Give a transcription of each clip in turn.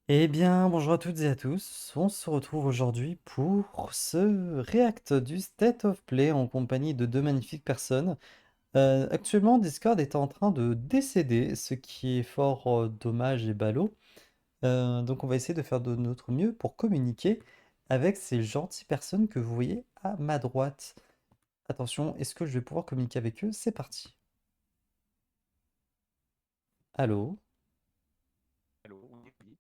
Eh bien, bonjour à toutes et à tous. On se retrouve aujourd'hui pour ce React du State of Play en compagnie de deux magnifiques personnes. Actuellement, Discord est en train de décéder, ce qui est fort dommage et ballot. Donc, on va essayer de faire de notre mieux pour communiquer avec ces gentilles personnes que vous voyez à ma droite. Attention, est-ce que je vais pouvoir communiquer avec eux? C'est parti. Allô? Allô, oui, oui.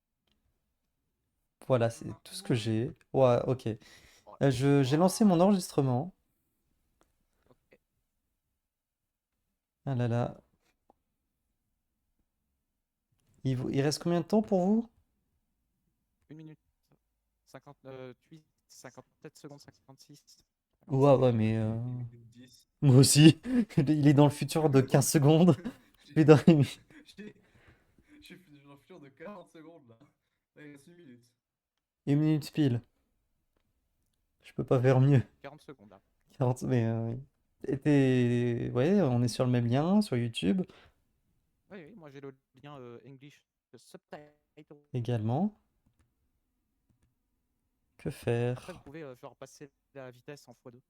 Voilà, c'est tout ce que j'ai. Ouais, ok. J'ai lancé mon enregistrement. Ok. Ah là là. Il reste combien de temps pour vous? 1 minute 58, 57 secondes 56. Alors Ouais, c'est ouais, mais Une minute 10. moi aussi. Il est dans le futur de 15 secondes. Je suis J'ai- dans une j'ai- Je suis dans le futur de 40 secondes là. Là, il reste une minute. une minute pile. Je peux pas faire mieux. 40 secondes là. 40, mais ouais, on est sur le même lien, sur YouTube Oui, oui, moi j'ai le lien English subtitle. également. Que Après, vous faire? pouvez genre passer la vitesse en x2.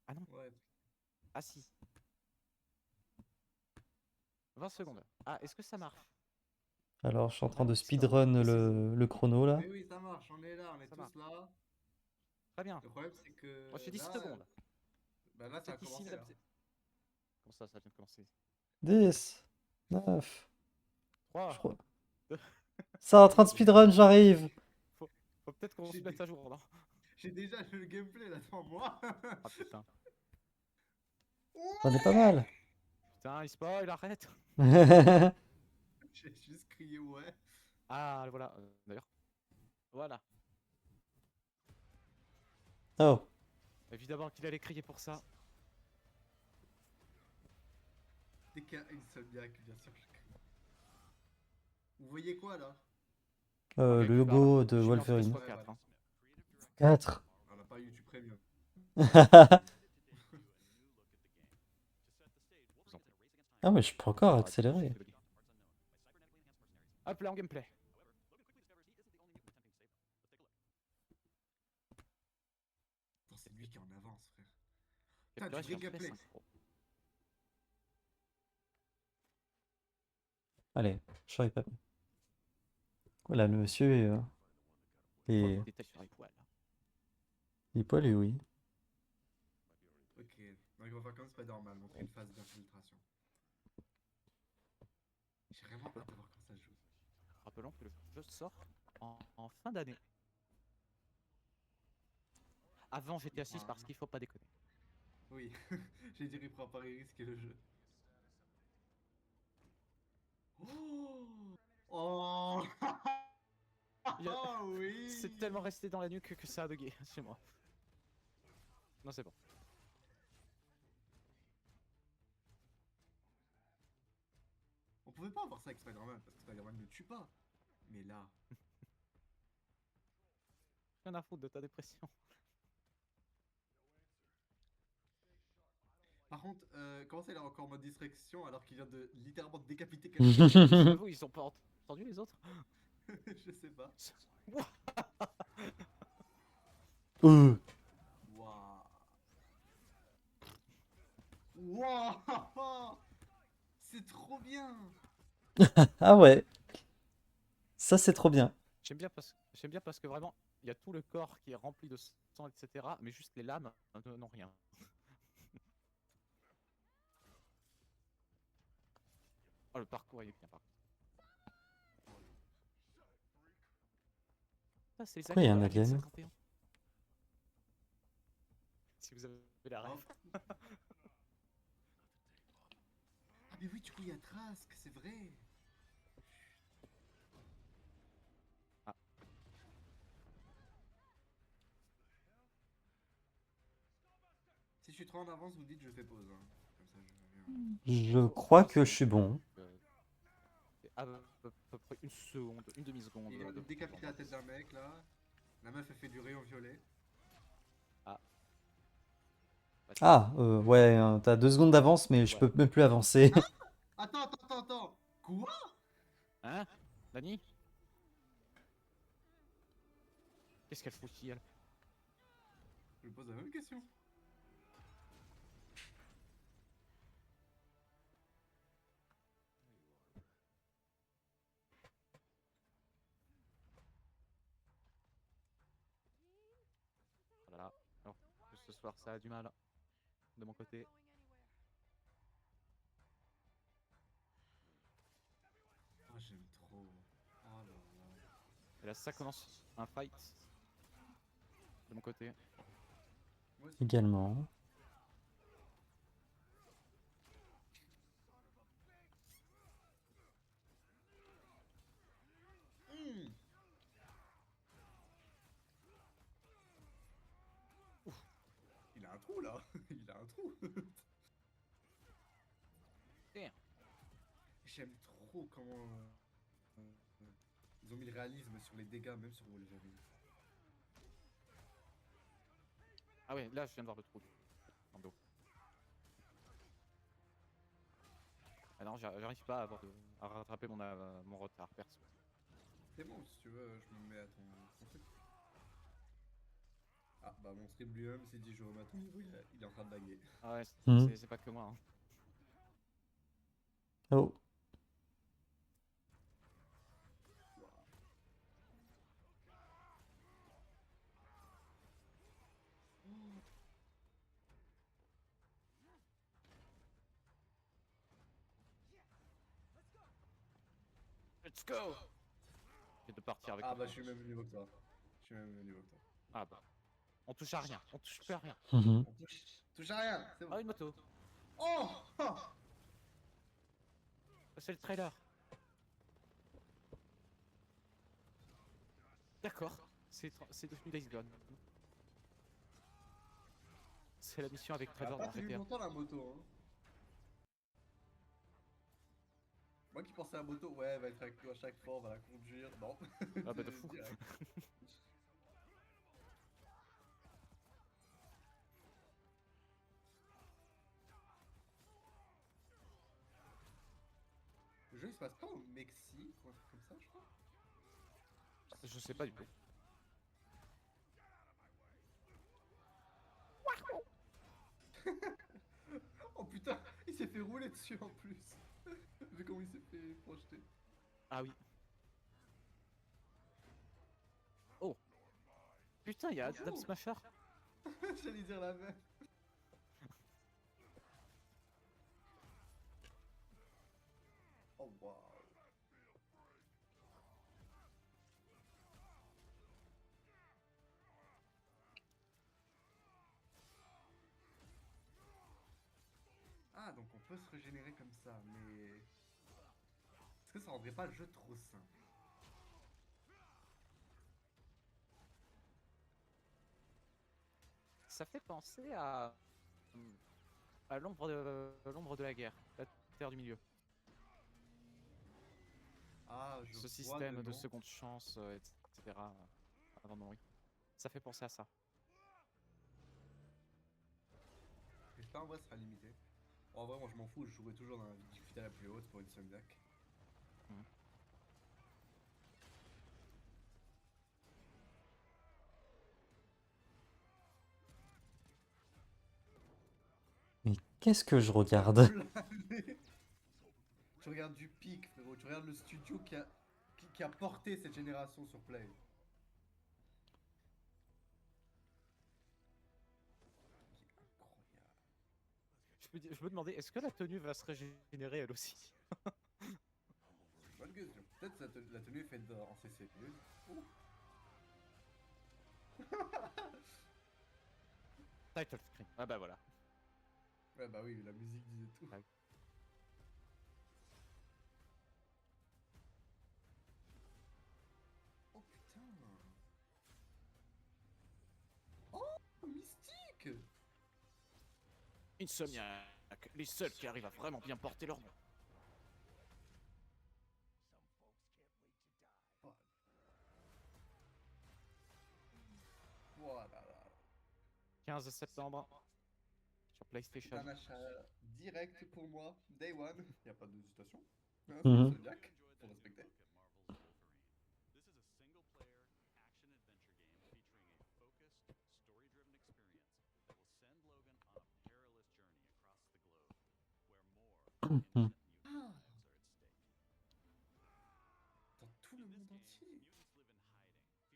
Ah non, Ouais. ah si, 20 secondes. Ah, est-ce que ça marche? Alors, je suis en train Ah de oui, ça. speedrun Et c'est le chrono là. Mais oui, ça marche, on est là, on est ça tous marche. là. Très bien. Le problème, c'est Moi je fais que 10 là, secondes. bah là, ça a Peut-être ici, commencé là. là. Comment ça vient de commencer? 10, 9, je 3, crois. 2. Ça en train de speedrun, j'arrive. Faut peut-être qu'on J'ai se mette dé- à jour, non? j'ai déjà le gameplay là devant moi. Ah putain. On est pas mal. Putain, il spoil, arrête! J'ai juste crié ouais. Ah, voilà, d'ailleurs. Voilà. Oh, Évidemment qu'il allait crier pour ça. Dès qu'il y a une seule blague, bien sûr, je crie. Vous voyez quoi là? Un gars le qui parle. logo de Junior Space Wolverine. Ouais, x4. voilà. Hein. 4. On n'a pas YouTube Premium. Je vous en prie. Ah mais je peux encore Oh, arrêtez de accélérer. chuter le gars. Hop là, en gameplay. Attends, c'est lui qui est en avance, frère. Putain, Capturé du vrai sur gameplay. PS5 Pro. Allez, je serai pas. Voilà, le monsieur est, Détail sur les poils. il est poilu, oui. Ok, donc on va faire comme Spider-Man, montrer une phase d'infiltration. J'ai vraiment hâte de voir quand ça se joue. Rappelons que le jeu sort en fin d'année. Avant GTA 6 Enfin, parce qu'il faut pas déconner. oui, j'ai dit il prend Paris risque le jeu. Oh, oh, Il a- oh C'est oui. tellement resté dans la nuque que ça a bugué chez moi. Non, c'est bon. On pouvait pas avoir ça avec Spider-Man parce que Spider-Man ne tue pas. Mais là, Rien à foutre de ta dépression. par contre, comment ça il est encore en mode distraction alors qu'il vient de littéralement décapiter quelqu'un? J'avoue, ils ont pas entendu les autres. Je sais pas. Ouah. Euh, Waouh. Waouh. C'est trop bien. Ah ouais, ça c'est trop bien. J'aime bien parce que vraiment, il y a tout le corps qui est rempli de sang, etc. Mais juste les lames n'ont rien. Oh, le parcours il est bien, par contre. Ça, c'est les Pourquoi il y aliens a de un Alien alien? 51. Si vous avez la ref. Hop. Ah mais oui, du coup il y a Trask, c'est vrai. Ah, Si je suis trop en avance, vous dites je fais pause. Hein. Comme ça je reviens. Je faut crois que je passer suis bon. à peu près une seconde, une demi-seconde Il vient de de décapiter la tête d'avance. d'un mec là. La meuf elle fait du rayon violet. Ah, bah, c'est bon. Ah, ouais, t'as 2 secondes d'avance, mais je Ouais. peux même plus avancer. Hein? Attends. Quoi? Hein? Dani? Qu'est-ce qu'elle fout ici, elle? Je me pose la même question. Oh là là. Alors, ce soir, ça a du mal. De mon côté. Oh, j'aime trop. Oh là là. Et là, ça commence un fight. De mon côté. Moi aussi. Également. Mmh. Ouf. Il a un trou là. Il a un trou. Damn. J'aime trop comment ils ont mis le réalisme sur les dégâts, même sur Wolverine. Ah ouais, là, je viens de voir le trou. En dos. Ah non, j'arrive pas à rattraper mon retard, perso. C'est bon, si tu veux, je me mets à ton truc. Ah bah mon stream lui-même s'est dit Jérôme à ton niveau, il est en train de laguer. Ah ouais, Mhm. c'est pas que moi. Hein. Oh. Let's go! Et de partir avec Ah le bah point. je suis même niveau que toi. Je suis même niveau que toi. Ah bah. On touche à rien, on touche plus à rien. Mhm. On touche à rien, c'est bon. Ah, une moto. Oh, oh. C'est le trailer. D'accord. C'est devenu Days Gone. C'est la mission avec Ça a Trevor pas dans tenu GTA. longtemps la moto hein. Moi qui pensais à la moto, ouais, elle va être avec nous à chaque fois, on va la conduire. Non. Ah bah de fou. Direct. Le jeu il se passe pas au Mexique ou un truc comme ça, je crois. Je sais pas du tout. Oh putain, il s'est fait rouler dessus en plus. Vu comment il s'est fait projeter. Ah oui. Oh. Putain, il y a Adam Smasher. J'allais dire la même. Oh waouh. Ah donc on peut se régénérer comme ça, mais est-ce que ça rendrait pas le jeu trop simple? Ça fait penser à l'ombre de la guerre, la terre du milieu. Ah je Ce vois système le de nom. seconde chance, etc. Avant de mourir. Ça fait penser à ça. J'espère en vrai sera limité. En vrai moi je m'en fous, je jouerai toujours dans la difficulté la plus haute pour une Insomniac. Mhm. Mais qu'est-ce que je regarde? Tu regardes du pic frérot, tu regardes le studio qui a porté cette génération sur Play. Incroyable. Je me demandais, est-ce que la tenue va se régénérer elle aussi? Bonne question. Peut-être la tenue est faite en CC. Oh. Title screen. Ah bah voilà. Ouais bah oui, la musique disait tout. Ouais. Oh putain. Oh, mystique. Insomniac, les seuls qui arrivent à vraiment bien porter leur nom. Voilà. 15 septembre sur C'est PlayStation. un achat direct pour moi, day one. Y a pas d'hésitation. Hein, c'est Mhm. Insomniac, faut respecter. Mhm. Ah, dans tout le monde entier.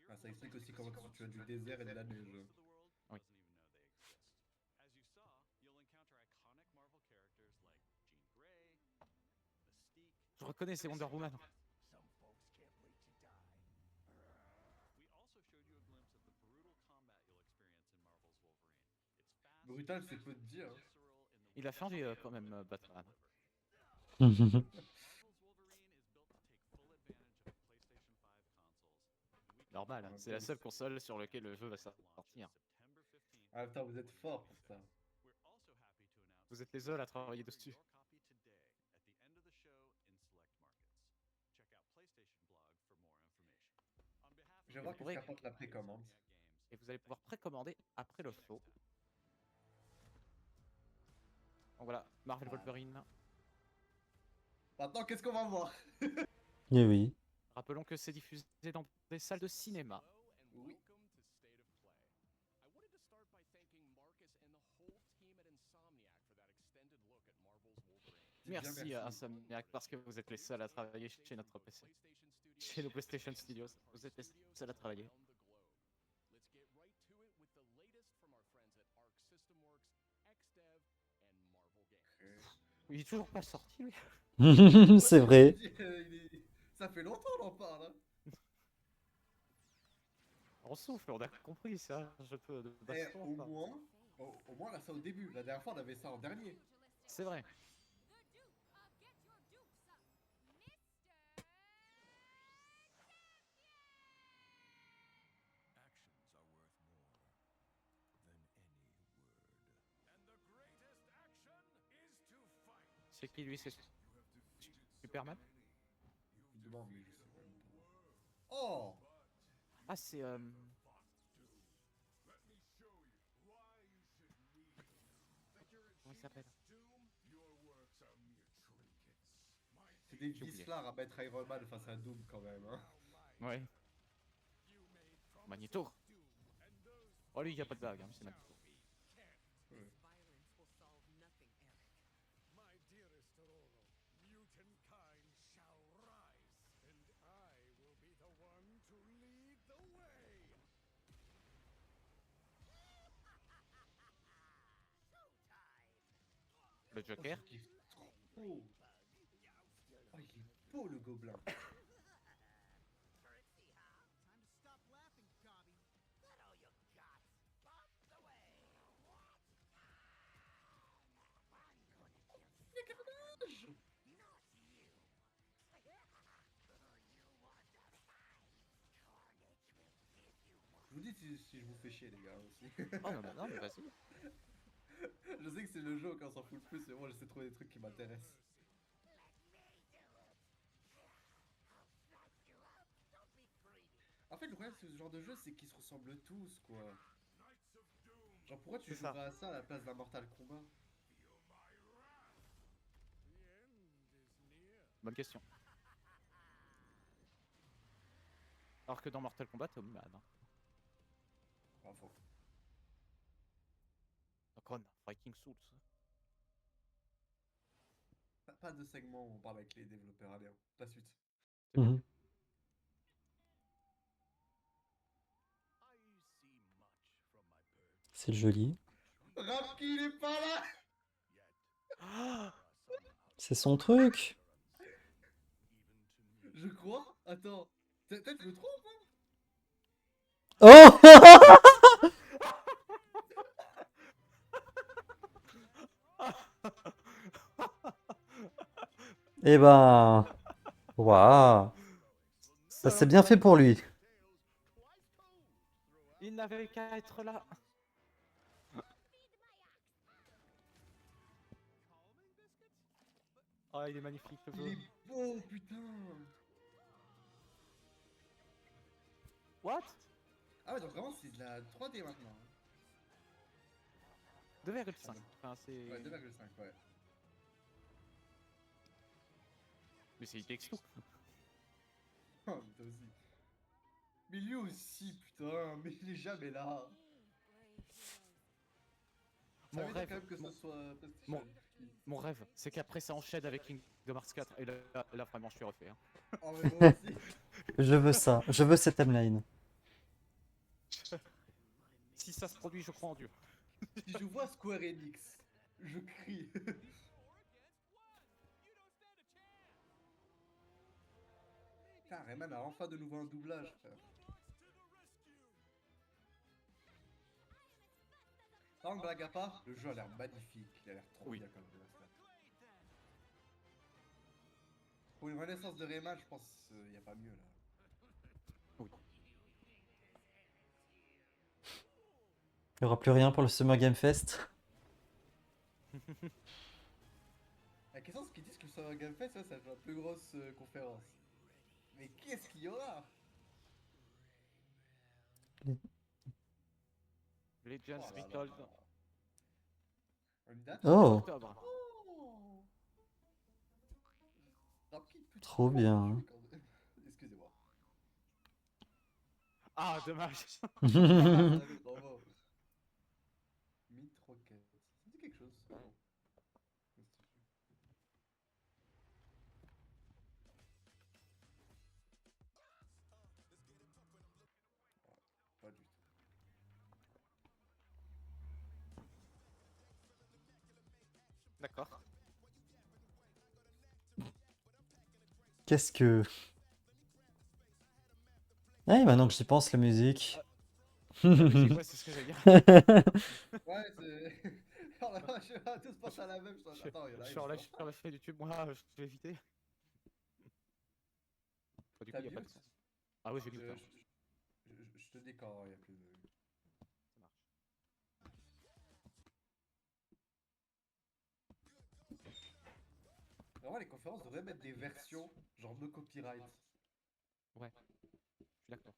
Ah, ça explique aussi comment tu as du désert et de la neige. Oui. Je reconnais, c'est Wonder Woman. Brutal, c'est peu de dire. Hein. Il a changé quand même, Batman. Normal, hein, c'est la seule console sur laquelle le jeu va sortir. En même temps, vous êtes fort pour ça. Vous êtes les seuls à travailler dessus. Je vais Et vous voir qu'est-ce pourrez, qu'apporte la précommande. et vous allez pouvoir précommander après le show. Donc voilà, Marvel Ah. Wolverine. Maintenant, qu'est-ce qu'on va voir? Eh oui. Rappelons que c'est diffusé dans des salles de cinéma. Oui. C'est bien, Merci à merci. Insomniac parce que vous êtes les seuls à travailler chez notre PC. Chez nos PlayStation Studios. Vous êtes les seuls à travailler. Il est toujours pas sorti, lui. C'est vrai. Ça fait longtemps qu'on en parle. Hein. On souffle, on a compris ça. Je peux de Et baston. au Enfin. moins, au moins, on a ça au début. La dernière fois, on avait ça en dernier. C'est vrai. C'est qui lui? C'est Superman? Je me demande, mais je sais même pas. Oh! Ah, c'est. Comment il s'appelle? C'est des J'ai oublié. vislards à mettre Iron Man face à Doom quand même. Hein. Ouais. Magneto. Oh, lui, il n'y a pas de blague, hein, c'est Magneto. Ouais. Le Oh, Joker. je kiffe trop. Oh, il est beau le gobelin. Je vous dis si je vous fais chier les gars aussi. Oh non, non, mais vas-y. Je sais que c'est le jeu qu'on s'en fout le plus, mais moi j'essaie de trouver des trucs qui m'intéressent. En fait, le problème de ce genre de jeu, c'est qu'ils se ressemblent tous, quoi. Genre, pourquoi tu C'est ça. jouerais à ça à la place d'un Mortal Kombat? Bonne question. Alors que dans Mortal Kombat, t'es Omniman. Hein. Pas faux. Donc on Viking Souls. Pas de segment où on parle avec les développeurs, allez, hein, la suite. Mhm. C'est joli. Rapki, il est pas là! Ah, C'est son truc. Je crois? Attends. Peut-être je me trompe, hein? Oh Eh ben... Waouh. Ça c'est bien fait pour lui. Il n'avait qu'à être là. Ah, il est magnifique le Il jeu. est beau, putain! What? Ah ouais, donc vraiment, c'est de la 3D maintenant. 2,5. Enfin, c'est. Ouais, 2,5, ouais. Mais c'est Itextu. Oh, mais toi aussi. Mais lui aussi, putain, mais il est jamais là. Ça Mon veut dire rêve, quand même que mon- ce soit PlayStation. mon rêve, c'est qu'après ça enchaîne avec Kingdom Hearts 4 et là vraiment je suis refait. Hein. Oh, mais moi aussi. Je veux ça, je veux cette timeline. Si ça se produit, je crois en Dieu. Si je vois Square Enix, je crie. Putain, Rayman a enfin de nouveau un doublage, frère. Sans blague à part, le jeu a l'air magnifique. Il a l'air trop Oui. bien comme remaster. Pour une renaissance de Rayman, je pense qu'il n'y a pas mieux là. Oui. Il n'y aura plus rien pour le Summer Game Fest. La question, c'est qu'ils disent que sur un Game Fest, ça va être la plus grosse conférence. Mais qu'est-ce qu'il y aura? Legends Oh là là Retold, là. Une date? 1er Oh, octobre. Oh, rapide, petit trop moment, bien. je suis excusez-moi. Ah, dommage. Ah, bravo. Myth Rocket. Ça dit quelque chose, ça, non? Pas du tout. D'accord. Qu'est-ce que... Ah, maintenant que j'y pense, la musique. La musique, ouais, c'est ce que j'allais dire. Ouais, c'est. Oh la vache, on a tous pensé à la même chose. Attends, il y en a Sur une. la chaîne YouTube, moi, je vais éviter. Du coup, T'as il n'y a pas mute? de sens. Ah oui, j'ai Je, vu. je te dis quand il y a plus de. Ça marche. Vraiment, les conférences devraient mettre des versions, genre no copyright. Ouais, je suis d'accord.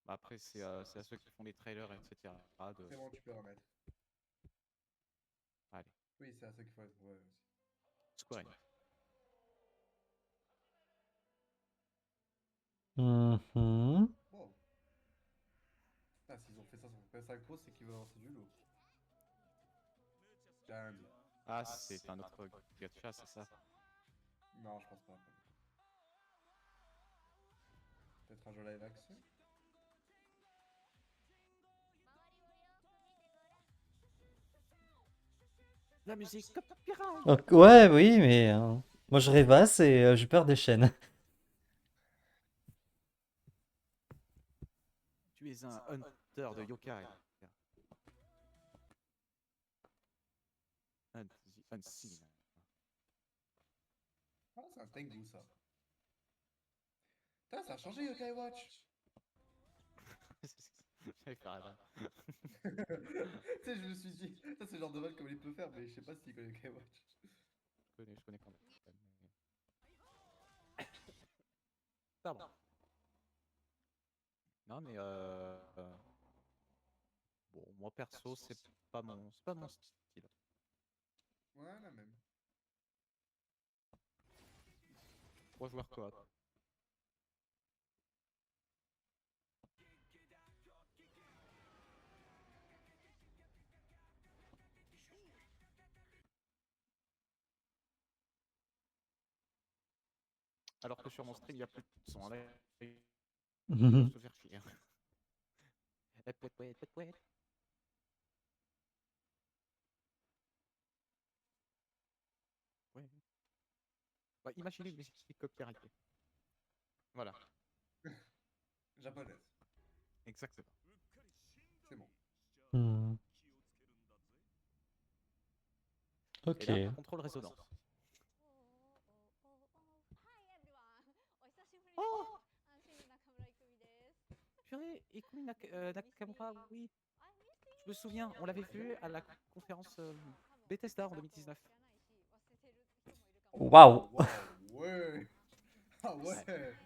Bah, après, c'est à ceux qui font les trailers, etc. C'est bon, tu peux remettre. Allez, Oui, c'est à ceux qu'il faut être. Ouais, aussi. Square Enix. Mhm. Bon. Ah, s'ils ont fait ça sur PS5 Pro, c'est qu'ils veulent lancer du lourd. J'ai rien dit. Ah, c'est un autre gacha, c'est ça. Non, je pense pas. Peut-être un jeu live action? La musique, copyright. Ok, ouais, oui, mais moi je rêvasse et j'ai peur des chaînes. Tu es un hunter de yokai. Hunt the unseen. Ah, c'est un Tengu ça. Putain, ça a changé Yokai Watch! J'allais faire la vanne. Tu sais, je me suis dit, ça c'est le genre de mal comme il peut faire, mais je sais pas s'il connaît Yokai Watch. Je connais quand même. Pardon. Non, mais bon, moi perso, c'est pas mon style. Ouais, la même. 3 joueurs coop. Alors que sur mon stream, il y a plus de son. Là, ils doivent se faire chier. Hein. Eh, pouet, pouet, pouet, pouet. Ouais. Bah, imaginez une musique copyrightée. Voilà, Japonaise. exactement. C'est bon. Hmm. Et là, Ok. contrôle résonance. Oh! Purée, Ikumi Nakamura, oui. Je me souviens, on l'avait vu à la conférence Bethesda en 2019. Waouh. Waouh, ouais! Ah ouais!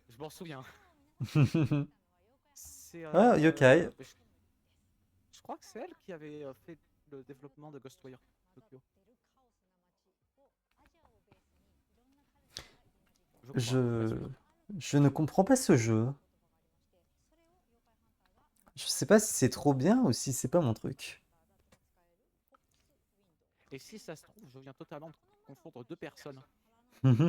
Je m'en souviens. C'est. Ah, yokai. Je crois que c'est elle qui avait fait le développement de Ghostwire Tokyo. Je crois, pas Je... sûr. Je ne comprends pas ce jeu. Je sais pas si c'est trop bien ou si c'est pas mon truc. Et si ça se trouve, je viens totalement de confondre deux personnes. Après,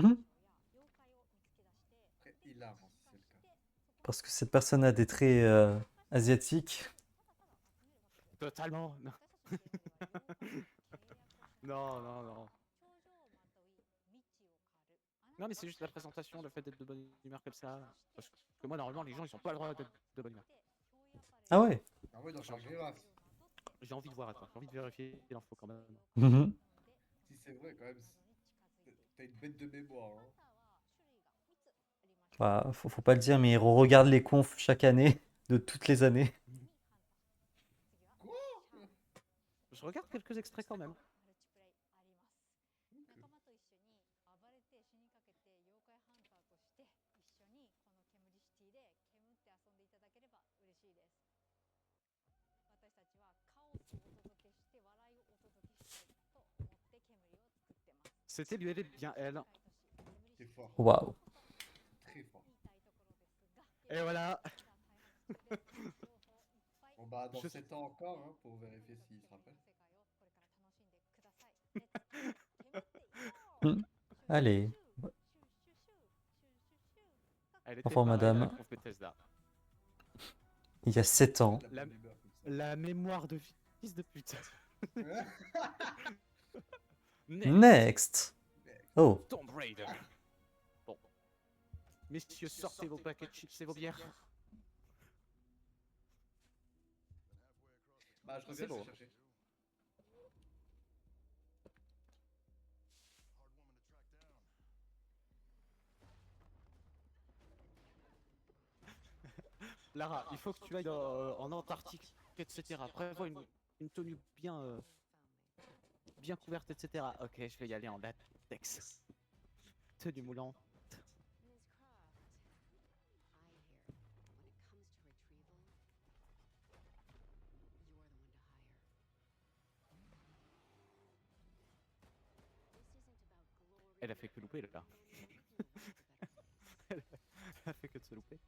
hilarant si c'est le cas. Parce que cette personne a des traits asiatiques. Totalement. Non, non, non. Non, non mais c'est juste la présentation, le fait d'être de bonne humeur comme ça. Parce que moi, normalement, les gens, ils ont pas le droit d'être de bonne humeur. Ah ouais. Ah ouais, dans J'ai ta grimace. j'ai envie de voir, attends, j'ai envie de vérifier l'info quand même. Si c'est vrai, quand même, t'as une bête de mémoire. Hein. Bah, faut pas le dire, mais il regarde les confs chaque année, de toutes les années. Quoi? Je regarde quelques extraits quand même. C'était lui, elle est bien elle. T'es fort. Waouh. Très fort. Et voilà. Bon bah, dans Je- 7 ans encore, hein, pour vérifier s'il se rappelle. Allez. Elle Au était revoir, pareille à la madame. conf Bethesda. Il y a 7 Pourquoi ans. de la La, bonne humeur comme ça? la mémoire de fils de pute. Next. Next. Oh. Tomb Raider. Bon. Messieurs, sortez vos paquets de chips et vos bières. Bah, je reviens, C'est je vais beau. chercher. Lara, il faut que tu ailles en Antarctique, etc. Prévois une tenue bien, bien couverte, etc. Ok, je vais y aller en latex. Tenue moulante. Elle a fait que louper là. Elle a fait que de se louper.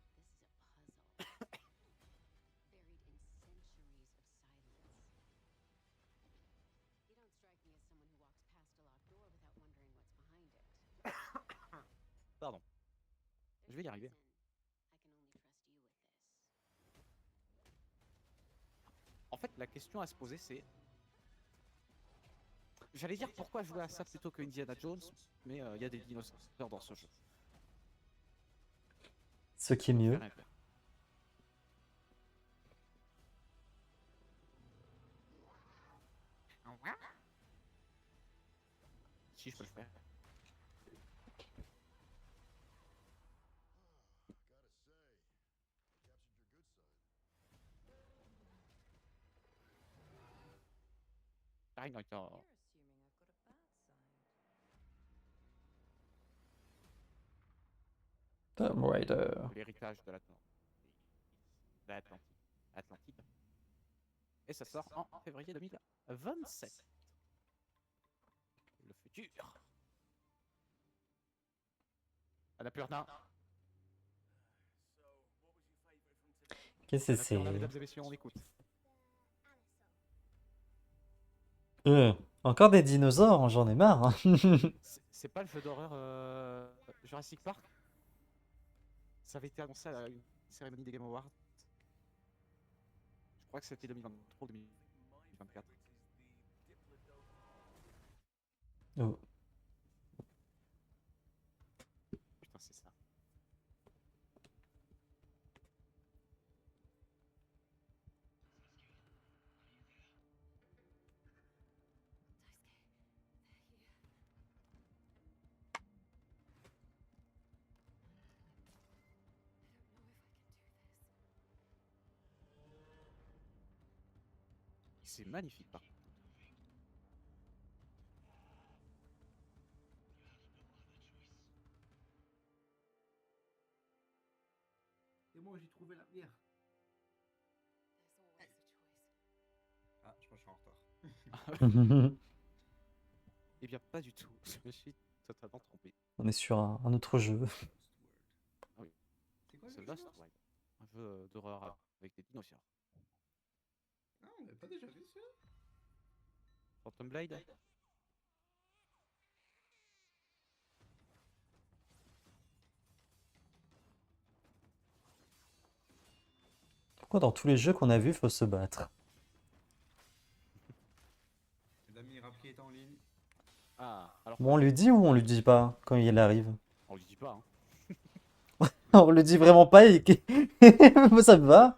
Pardon. Je vais y arriver. En fait, la question à se poser, c'est... J'allais dire pourquoi jouer à ça plutôt que Indiana Jones, mais il y a des dinosaures dans ce jeu. Ce qui est Je vais mieux. rien faire. Si je peux le faire. Pareil, dans Tomb Raider. l'héritage de Atlantide. Et ça sort en février 2027. Le futur. Annapurna. Qu'est-ce que Annapurna, c'est? mesdames et messieurs, on écoute. Encore des dinosaures, hein, j'en ai marre. Hein. C'est pas le jeu d'horreur Jurassic Park? Ça avait été annoncé à une cérémonie des Game Awards. Je crois que c'était 2023 ou 2024. Oh. Putain, c'est ça. C'est magnifique par contre. Et moi, j'ai trouvé la bière. Ah, je crois que je suis en retard. Eh bien, pas du tout. Je me suis totalement trompé. On est sur un autre jeu. Ah oui. quoi le The jeu Lost là? Wild. Un jeu d'horreur avec des dinosaures. Ah, on l'avait pas déjà vu celui-là? Phantom Blade? Pourquoi dans tous les jeux qu'on a vus, faut se battre? Les amis, Rapki est en ligne. Ah, alors Bon, on lui dit ou on lui dit pas quand il arrive? on lui dit pas, hein. On le dit vraiment pas et moi, ça me va.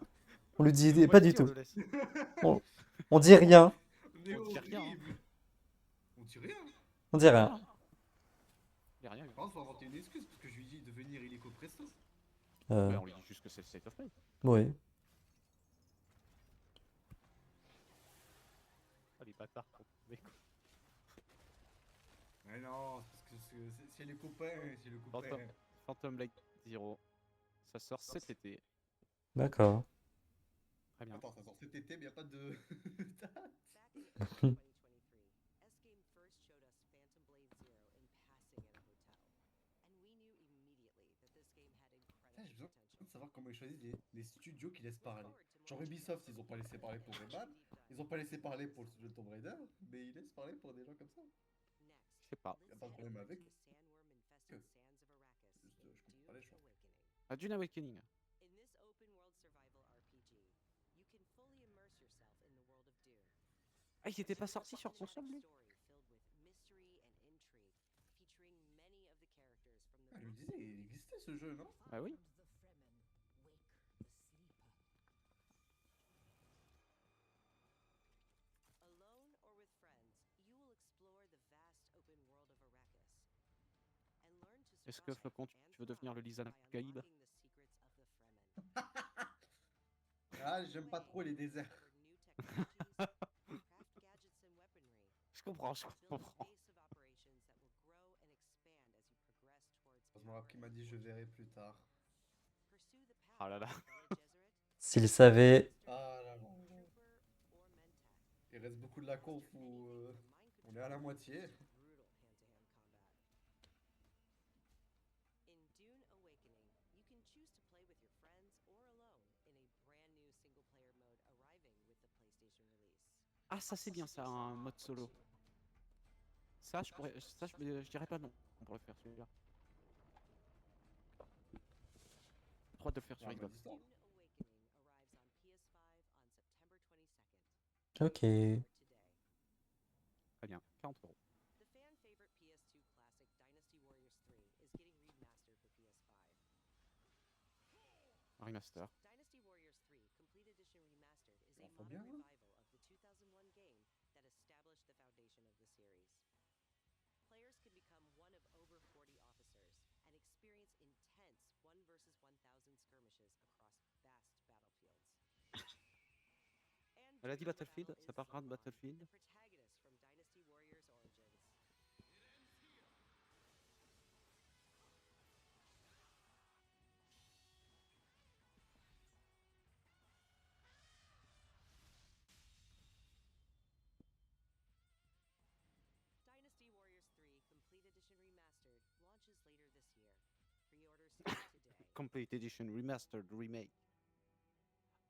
On lui dit Moi pas je du dis, on tout. le laisse. On, on dit rien. On est On dit rien, hein. horrible. On dit rien. On dit rien. Rien. Il y a rien. Par contre, faut inventer une excuse parce que je lui dis de venir illico presto. Mais on lui dit juste que c'est le State of Play. Oui. Ah, les bâtards. Mais quoi. Mais non, parce que c'est les copains, c'est le copain. Phantom Blade Zero. Ça sort cet été. D'accord. Très bien. Attends, ça sort cet été, mais y a pas de date. Putain, j'ai besoin de savoir comment ils choisissent les studios qui laissent parler. Genre Ubisoft, ils ont pas laissé parler pour Rayman, ils ont pas laissé parler pour le studio de Tomb Raider, mais ils laissent parler pour des gens comme ça. Je sais pas. Y a pas de problème avec. Juste, je comprends pas les choix. Ah, Dune Awakening. Ah, il était pas sorti sur console, lui? Ah, je me disais, il existait ce jeu, non? Ah oui. Est-ce que Flocon, tu veux devenir le Lisan Gaïb? Ah, j'aime pas trop les déserts. Je comprends, je comprends. Heureusement, après, il m'a dit je verrai plus tard. Ah là là. S'il savait. Ah là là. Il reste beaucoup de la conf où on est à la moitié. Ah, ça c'est bien ça, un mode solo. Ça, je dirais pas non pour le faire celui-là. Droit de le faire sur Ah, Xbox. histoire. Ok. Très bien, 40 €. Un remaster. Ah, faut bien, hein. Elle a dit Battlefield, ça parlera de Battlefield. Complete Edition Remastered Remake.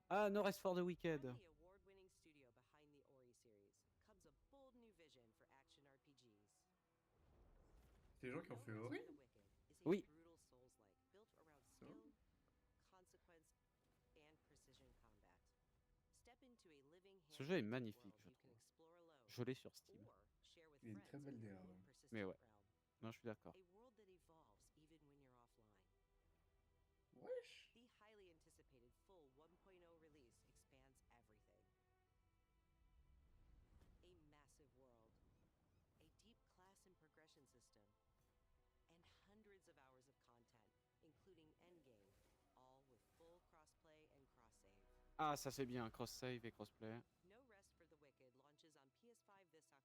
Ah, No Rest for the Wicked. C'est les gens qui ont fait Ori. Oui. C'est vrai. Ce jeu est magnifique, je trouve. Je l'ai sur Steam. Il y a une très belle DA. Ouais. Mais ouais, non, je suis d'accord. Wesh. Ah, ça c'est bien, cross-save et crossplay.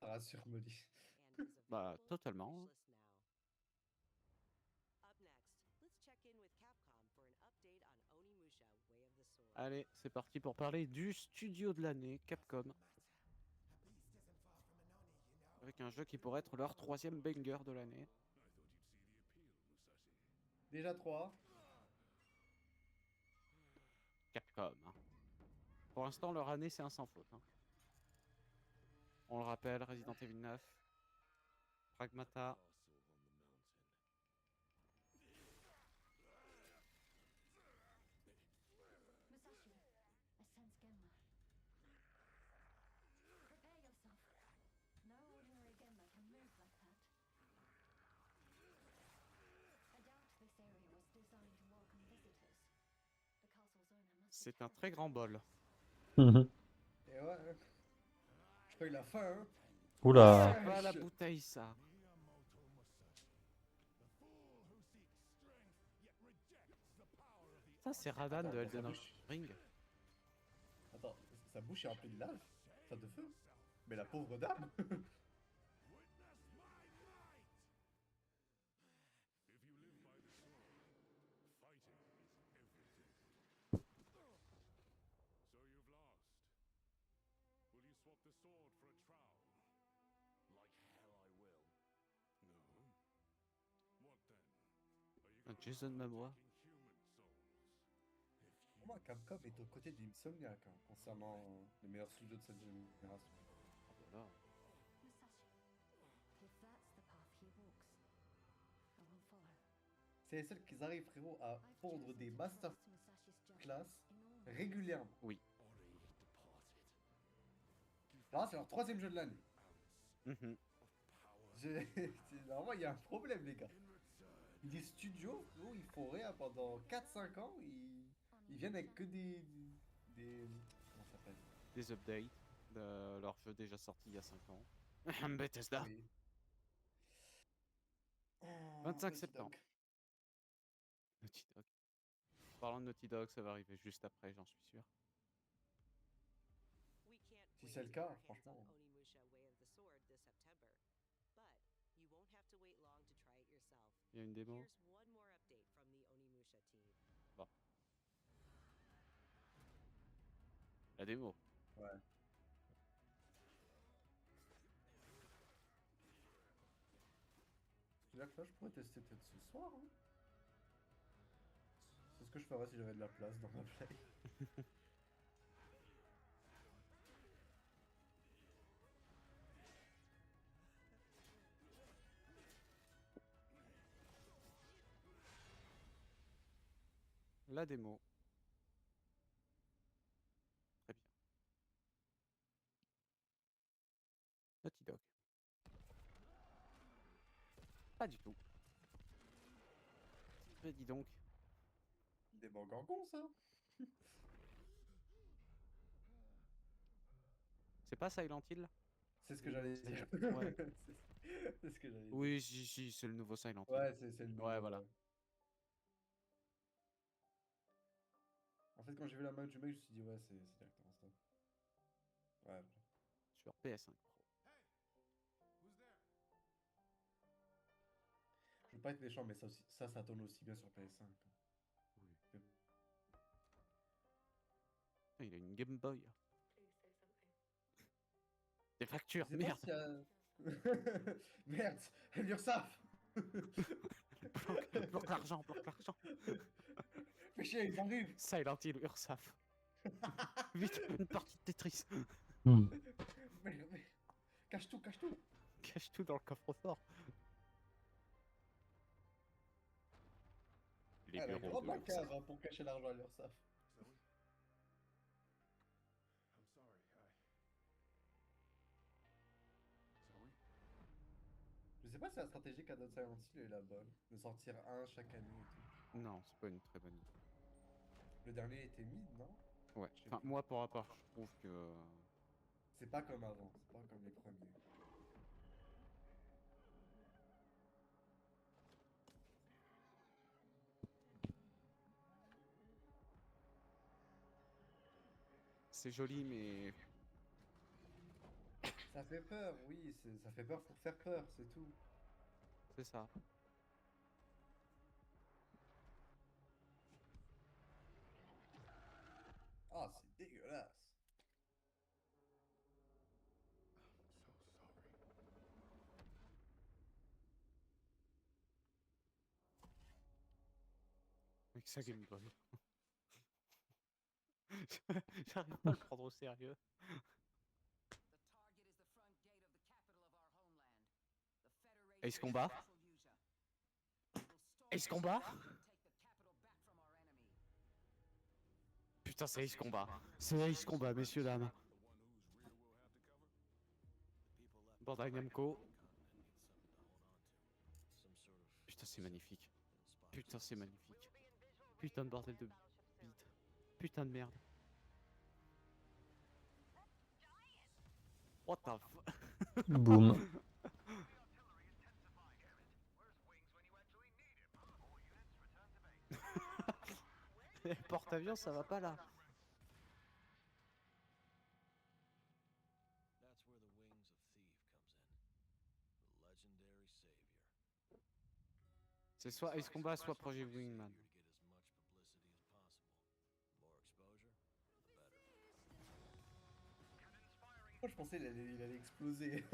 Rassure Molly. Bah, totalement. Hein. Allez, c'est parti pour parler du studio de l'année, Capcom. Avec un jeu qui pourrait être leur 3e banger de l'année. Déjà 3. Capcom. Hein. Pour l'instant, leur année, c'est un sans faute. Hein. On le rappelle, Resident Evil 9, Pragmata. Musashi, I sense Genma. Prepare yourself. No ordinary Genma can move like that. I doubt this area was designed to welcome visitors. The castle's owner must be C'est un très grand bol. Mhm. Et ouais, hein. Je crois qu'il a faim, hein. Oula. C'est pas la Wesh. bouteille, ça. Ça, c'est Radan Attends, de sa Elden bouche. Ring. Attends, sa bouche est remplie de lave, enfin de feu. Mais la pauvre dame. Jason Momoa. Pour moi, Capcom est aux côtés d'Insomniac hein, concernant les meilleurs studios de cette génération. Voilà. Musashi, if that's the path he walks, I will follow. C'est les seuls qui arrivent, frérot, à I've pondre chosen des to masterclass trust Musashi's judgment in all régulièrement. Oui. Là, c'est leur troisième jeu de l'année. Mhm. Normalement, il y a un problème, les gars. Des studios, frérot, ils font rien pendant 4-5 ans. Ils viennent avec que des. Comment ça s'appelle? Des updates de leur jeu déjà sorti il y a 5 ans. Bethesda. Oui. 25 Naughty septembre. Dog. Naughty Dog. Parlant de Naughty Dog, ça va arriver juste après, j'en suis sûr. Si c'est le cas, franchement. Il y a une démo. Bon. La démo. Ouais. C'est-à-dire que là, je pourrais tester peut-être ce soir. Hein. C'est ce que je ferais si j'avais de la place dans ma play. La démo. Très bien. Naughty Dog. Pas du tout. Mais dis donc. Des bons gorgons, ça. C'est pas Silent Hill? C'est ce que j'allais dire. Ouais. C'est ce que j'allais dire. Oui, si, c'est le nouveau Silent Hill. Ouais, c'est le nouveau. Ouais, voilà. En fait, quand j'ai vu la main du mec, je me suis dit, ouais, c'est directement ça. Ouais. Sur PS5 Pro. Je veux pas être méchant, mais ça, aussi, ça tourne aussi bien sur PS5. Oui. Il a une Game Boy. Des Je factures, sais pas merde. s'il y a... Merde, l'URSSAF. Bloque l'argent, bloque l'argent. Fais chier, ils arrivent. Silent Hill, URSAF. Vite, une partie de Tetris. Hmm. Mais... Cache tout, cache tout. Cache tout dans le coffre-fort. Les Elle a bureaux grande de la l'URSSAF. cave hein, pour cacher l'argent à l'URSSAF. Je sais pas si la stratégie qu'a donné Silent Hill est la bonne. De sortir un chaque année et tout. Non, c'est pas une très bonne idée. Le dernier était mid, non? Ouais, Je sais enfin, plus. moi pour ma part, je trouve que. C'est pas comme avant, c'est pas comme les premiers. C'est joli, mais. Ça fait peur, oui, ça fait peur pour faire peur, c'est tout. C'est ça. Ah, c'est dégueulasse. Avec sa Game Boy. J'arrive pas à le prendre au sérieux. Ace Combat. Ace Combat. Putain, c'est Ace Combat. C'est Ace Combat, messieurs, dames. Bandai Namco. Putain, c'est magnifique. Putain, c'est magnifique. Putain de bordel de bite. Putain de merde. What the f... Boum. Porte-avions, ça va pas là. C'est soit Ace Combat, soit Project Wingman. Moi, je pensais il allait exploser.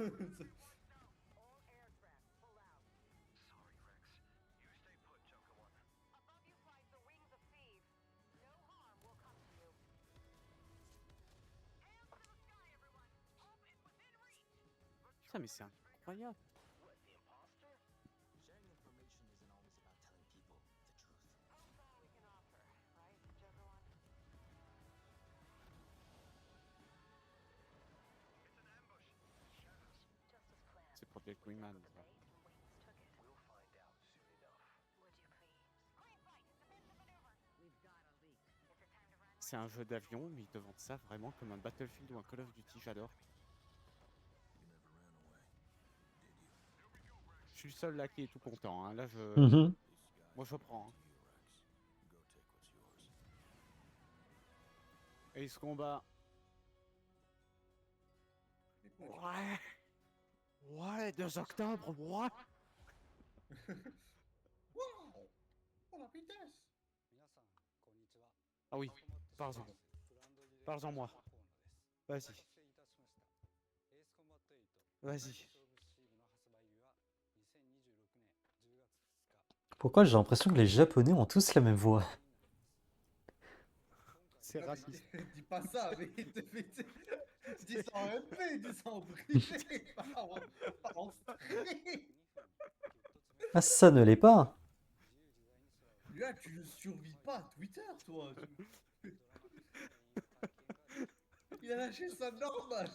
Putain, mais c'est incroyable. C'est Project Wingman. Ça. C'est un jeu d'avion, mais ils te vendent ça vraiment comme un Battlefield ou un Call of Duty, j'adore. Je suis le seul là qui est tout content, hein. Là je... Mhm. Moi je prends. Hein. Ace Combat. Ouais. Ouais, 2 octobre, ouais. Wow! Oh la vitesse! Ah oui, pardon. Parle-en moi. Vas-y. Vas-y. Pourquoi j'ai l'impression que les Japonais ont tous la même voix? C'est Non, mais raciste. dis pas ça, mais dis ça en MP, dis ça en privé, pas en stream. Ah, ça ne l'est pas. Là, tu ne survis pas à Twitter, toi. Il a lâché ça normal.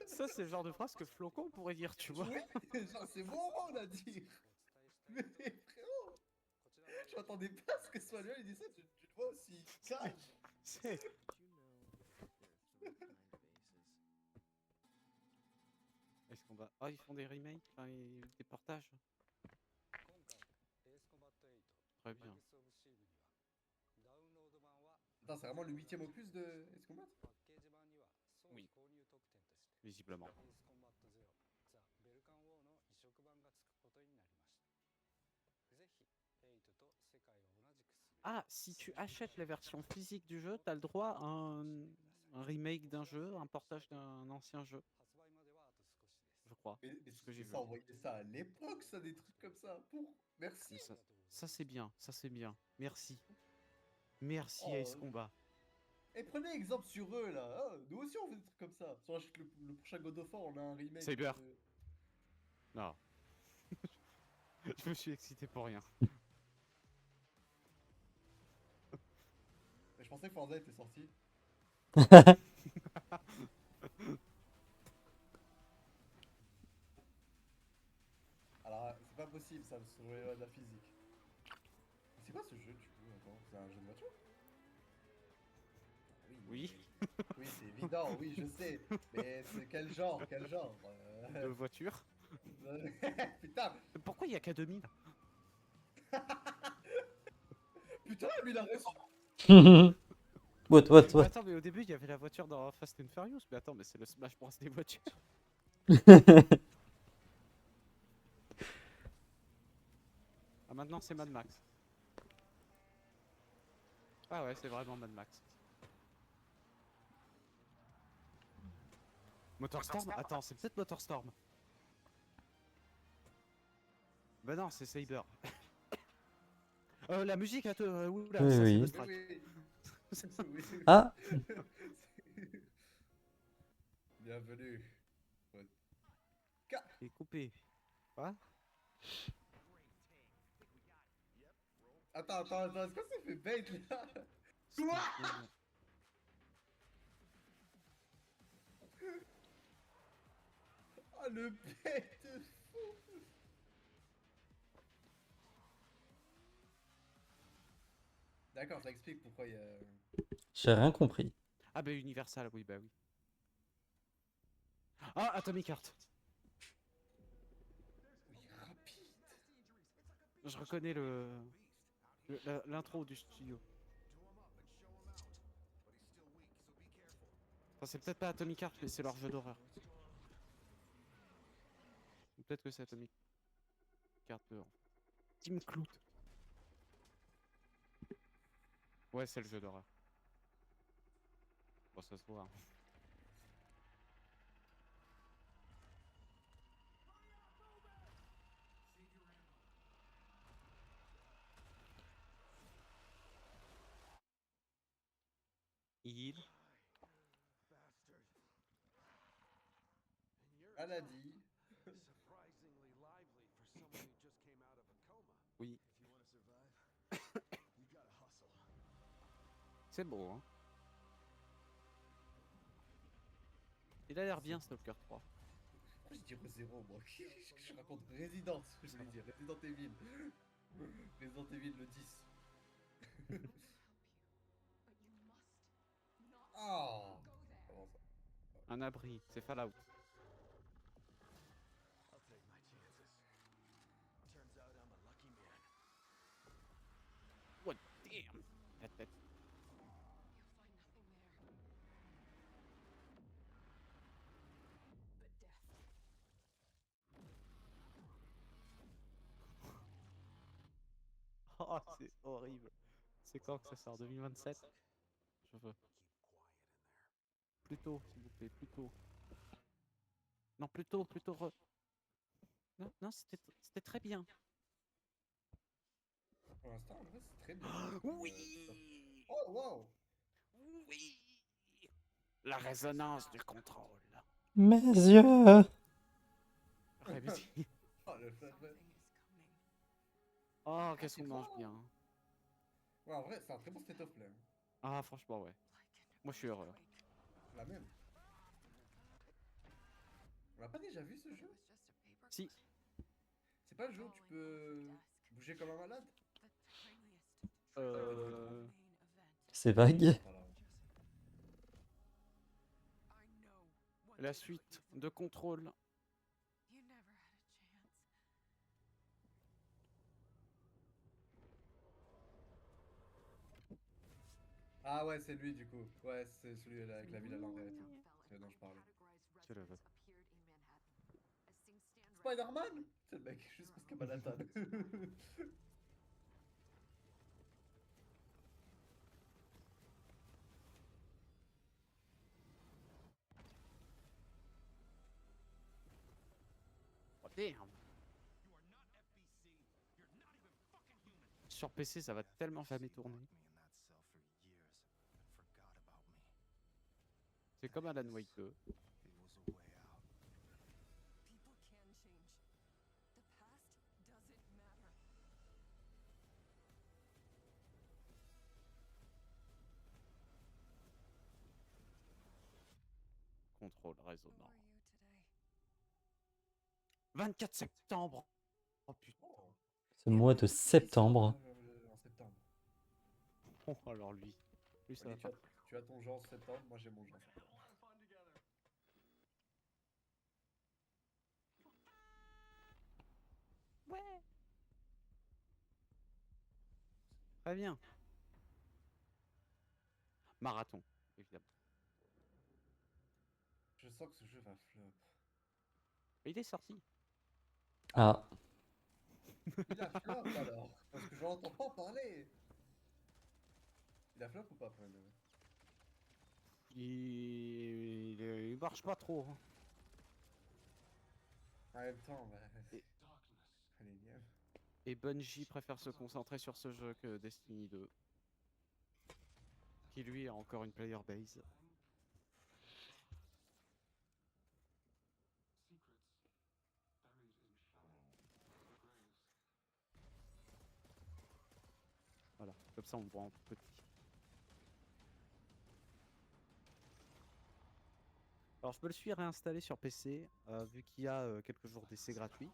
Ça, c'est le genre de phrase que Flocon pourrait dire, tu vois. Oui, genre, c'est mon rôle à dire. Mais frérot, je m'attendais pas à ce que ce soit lui, il dit ça d'une voix aussi calme. C'est... Est-ce qu'on va... Ah, ils font des remakes, enfin, des portages. Très bien. Attends, c'est vraiment le 8ème opus de Ace Combat? Oui. Visiblement. Ah, si tu achètes la version physique du jeu, t'as le droit à un remake d'un jeu, un portage d'un ancien jeu. Je crois. Mais Ce que j'ai vu. ça envoyait ça à l'époque, ça, des trucs comme ça. Merci. Mais ça c'est bien, ça c'est bien. Merci. Merci Oh, Ace Combat. Et prenez exemple sur eux là. Ah, nous aussi on fait des trucs comme ça. Si on achète le prochain God of War, on a un remake. Cyber. Non. Je me suis excité pour rien. Mais je pensais que Forza était sorti. Alors, c'est pas possible ça, parce que je regarde la physique. C'est quoi ce jeu du coup encore? C'est un jeu de voiture? Oui. Oui, c'est évident, oui, je sais. Mais c'est quel genre? Quel genre? De voiture. Putain! Pourquoi il y a qu'à 2000? Putain, mais il a raison! What? Attends, mais au début il y avait la voiture dans Fast and Furious. Mais attends, mais c'est le Smash Bros des voitures. Ah, maintenant c'est Mad Max. Ah ouais, c'est vraiment Mad Max. Motorstorm? Attends, c'est peut-être Motorstorm. Bah non, c'est Saber. La musique, oula, Oui, ça c'est oui. The Oui, Strike. oui. Oui. Ah! Bienvenue. Et coupé. Quoi? Attends, est-ce que ça fait bait là? C'était bien. Oh le bait de fou! D'accord, ça explique pourquoi il y a. J'ai rien compris. Ah bah Universal, oui, bah oui. Ah, Atomic Heart. Oui, rapide! Je reconnais l'intro du studio. Enfin, c'est peut-être pas Atomic Heart, mais c'est leur jeu d'horreur. Ou peut-être que c'est Atomic Heart 2. Team Cloud. Ouais, c'est le jeu d'horreur. Bon, ça se voit. Hein. Il. Maladie. Surprisingly lively for someone who just came out of a coma. Oui, If you want to survive, you gotta hustle. c'est beau, hein. Il a l'air bien, Stalker 3. Pourquoi je dis Zéro moi? Je raconte Resident, je voulais dire Resident Evil. Resident Evil le 10. Ah! Comment ça? Un abri, c'est Fallout. I'll take my chances. Turns out I'm a lucky man. What damn! La tête. Oh, c'est horrible. C'est quand que ça sort? 2027? Je veux. Plus tôt, s'il vous plaît, plus tôt. Non, plus tôt, Non, non, c'était très bien. Pour l'instant, en vrai, c'est très bien. Oui! Oh, wow! Oui! La résonance du contrôle. Mes yeux! Remedy. Oh, le flashback. Oh, qu'est-ce c'est qu'on mange trop. bien. Ouais, en vrai, c'est un très bon state of play. Hein. Ah, franchement, ouais. Moi, je suis heureux. La même. On l'a pas déjà vu ce jeu? Si. C'est pas le jeu où tu peux bouger comme un malade? Euh... C'est vague. Voilà. La suite de contrôle. Ah ouais, c'est lui du coup. Ouais, c'est celui là avec la ville à l'envers et tout. C'est dont je parlais. Je le veux. Spider-Man? C'est le mec, juste parce qu'il y a Manhattan. Oh, damn. Sur PC, ça va tellement jamais tourner. C'est comme Alan Wake 2. Contrôle résonnant. 24 septembre. Oh putain. Oh. Ce mois de septembre. En septembre. Oh, alors lui. Lui, ça va Oli, pas. tu as ton genre en septembre, moi j'ai mon genre en septembre. Ouais. Très bien. Marathon, évidemment. Je sens que ce jeu va flop. Il est sorti. Ah. Il a flop alors, parce que je n'entends pas parler. Il a flop ou pas, Paul? Il marche pas trop. Hein. En même temps, bah. Et- Allez, bien. Et Bungie préfère se concentrer sur ce jeu que Destiny 2. qui lui a encore une player base. Voilà, comme ça on voit en petit. Alors je me le suis réinstallé sur PC, vu qu'il y a quelques jours d'essai gratuit.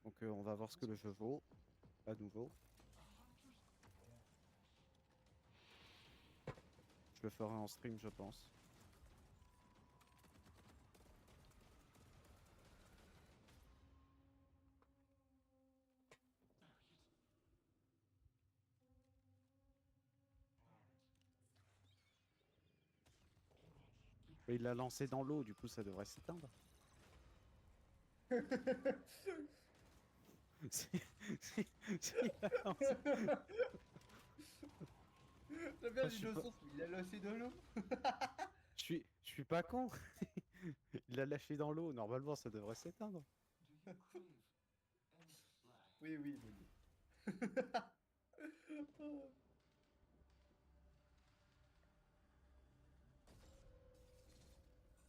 Donc on va voir ce que le jeu vaut, à nouveau. Je le ferai en stream, je pense. Et il l'a lancé dans l'eau, du coup ça devrait s'éteindre. Si- si- il l'a lancé- J'aime bien je suis pas- l'innocence, mais il a lancé de l'eau. je suis pas con. Il l'a lâché dans l'eau, normalement ça devrait s'éteindre. Oui, oui, oui.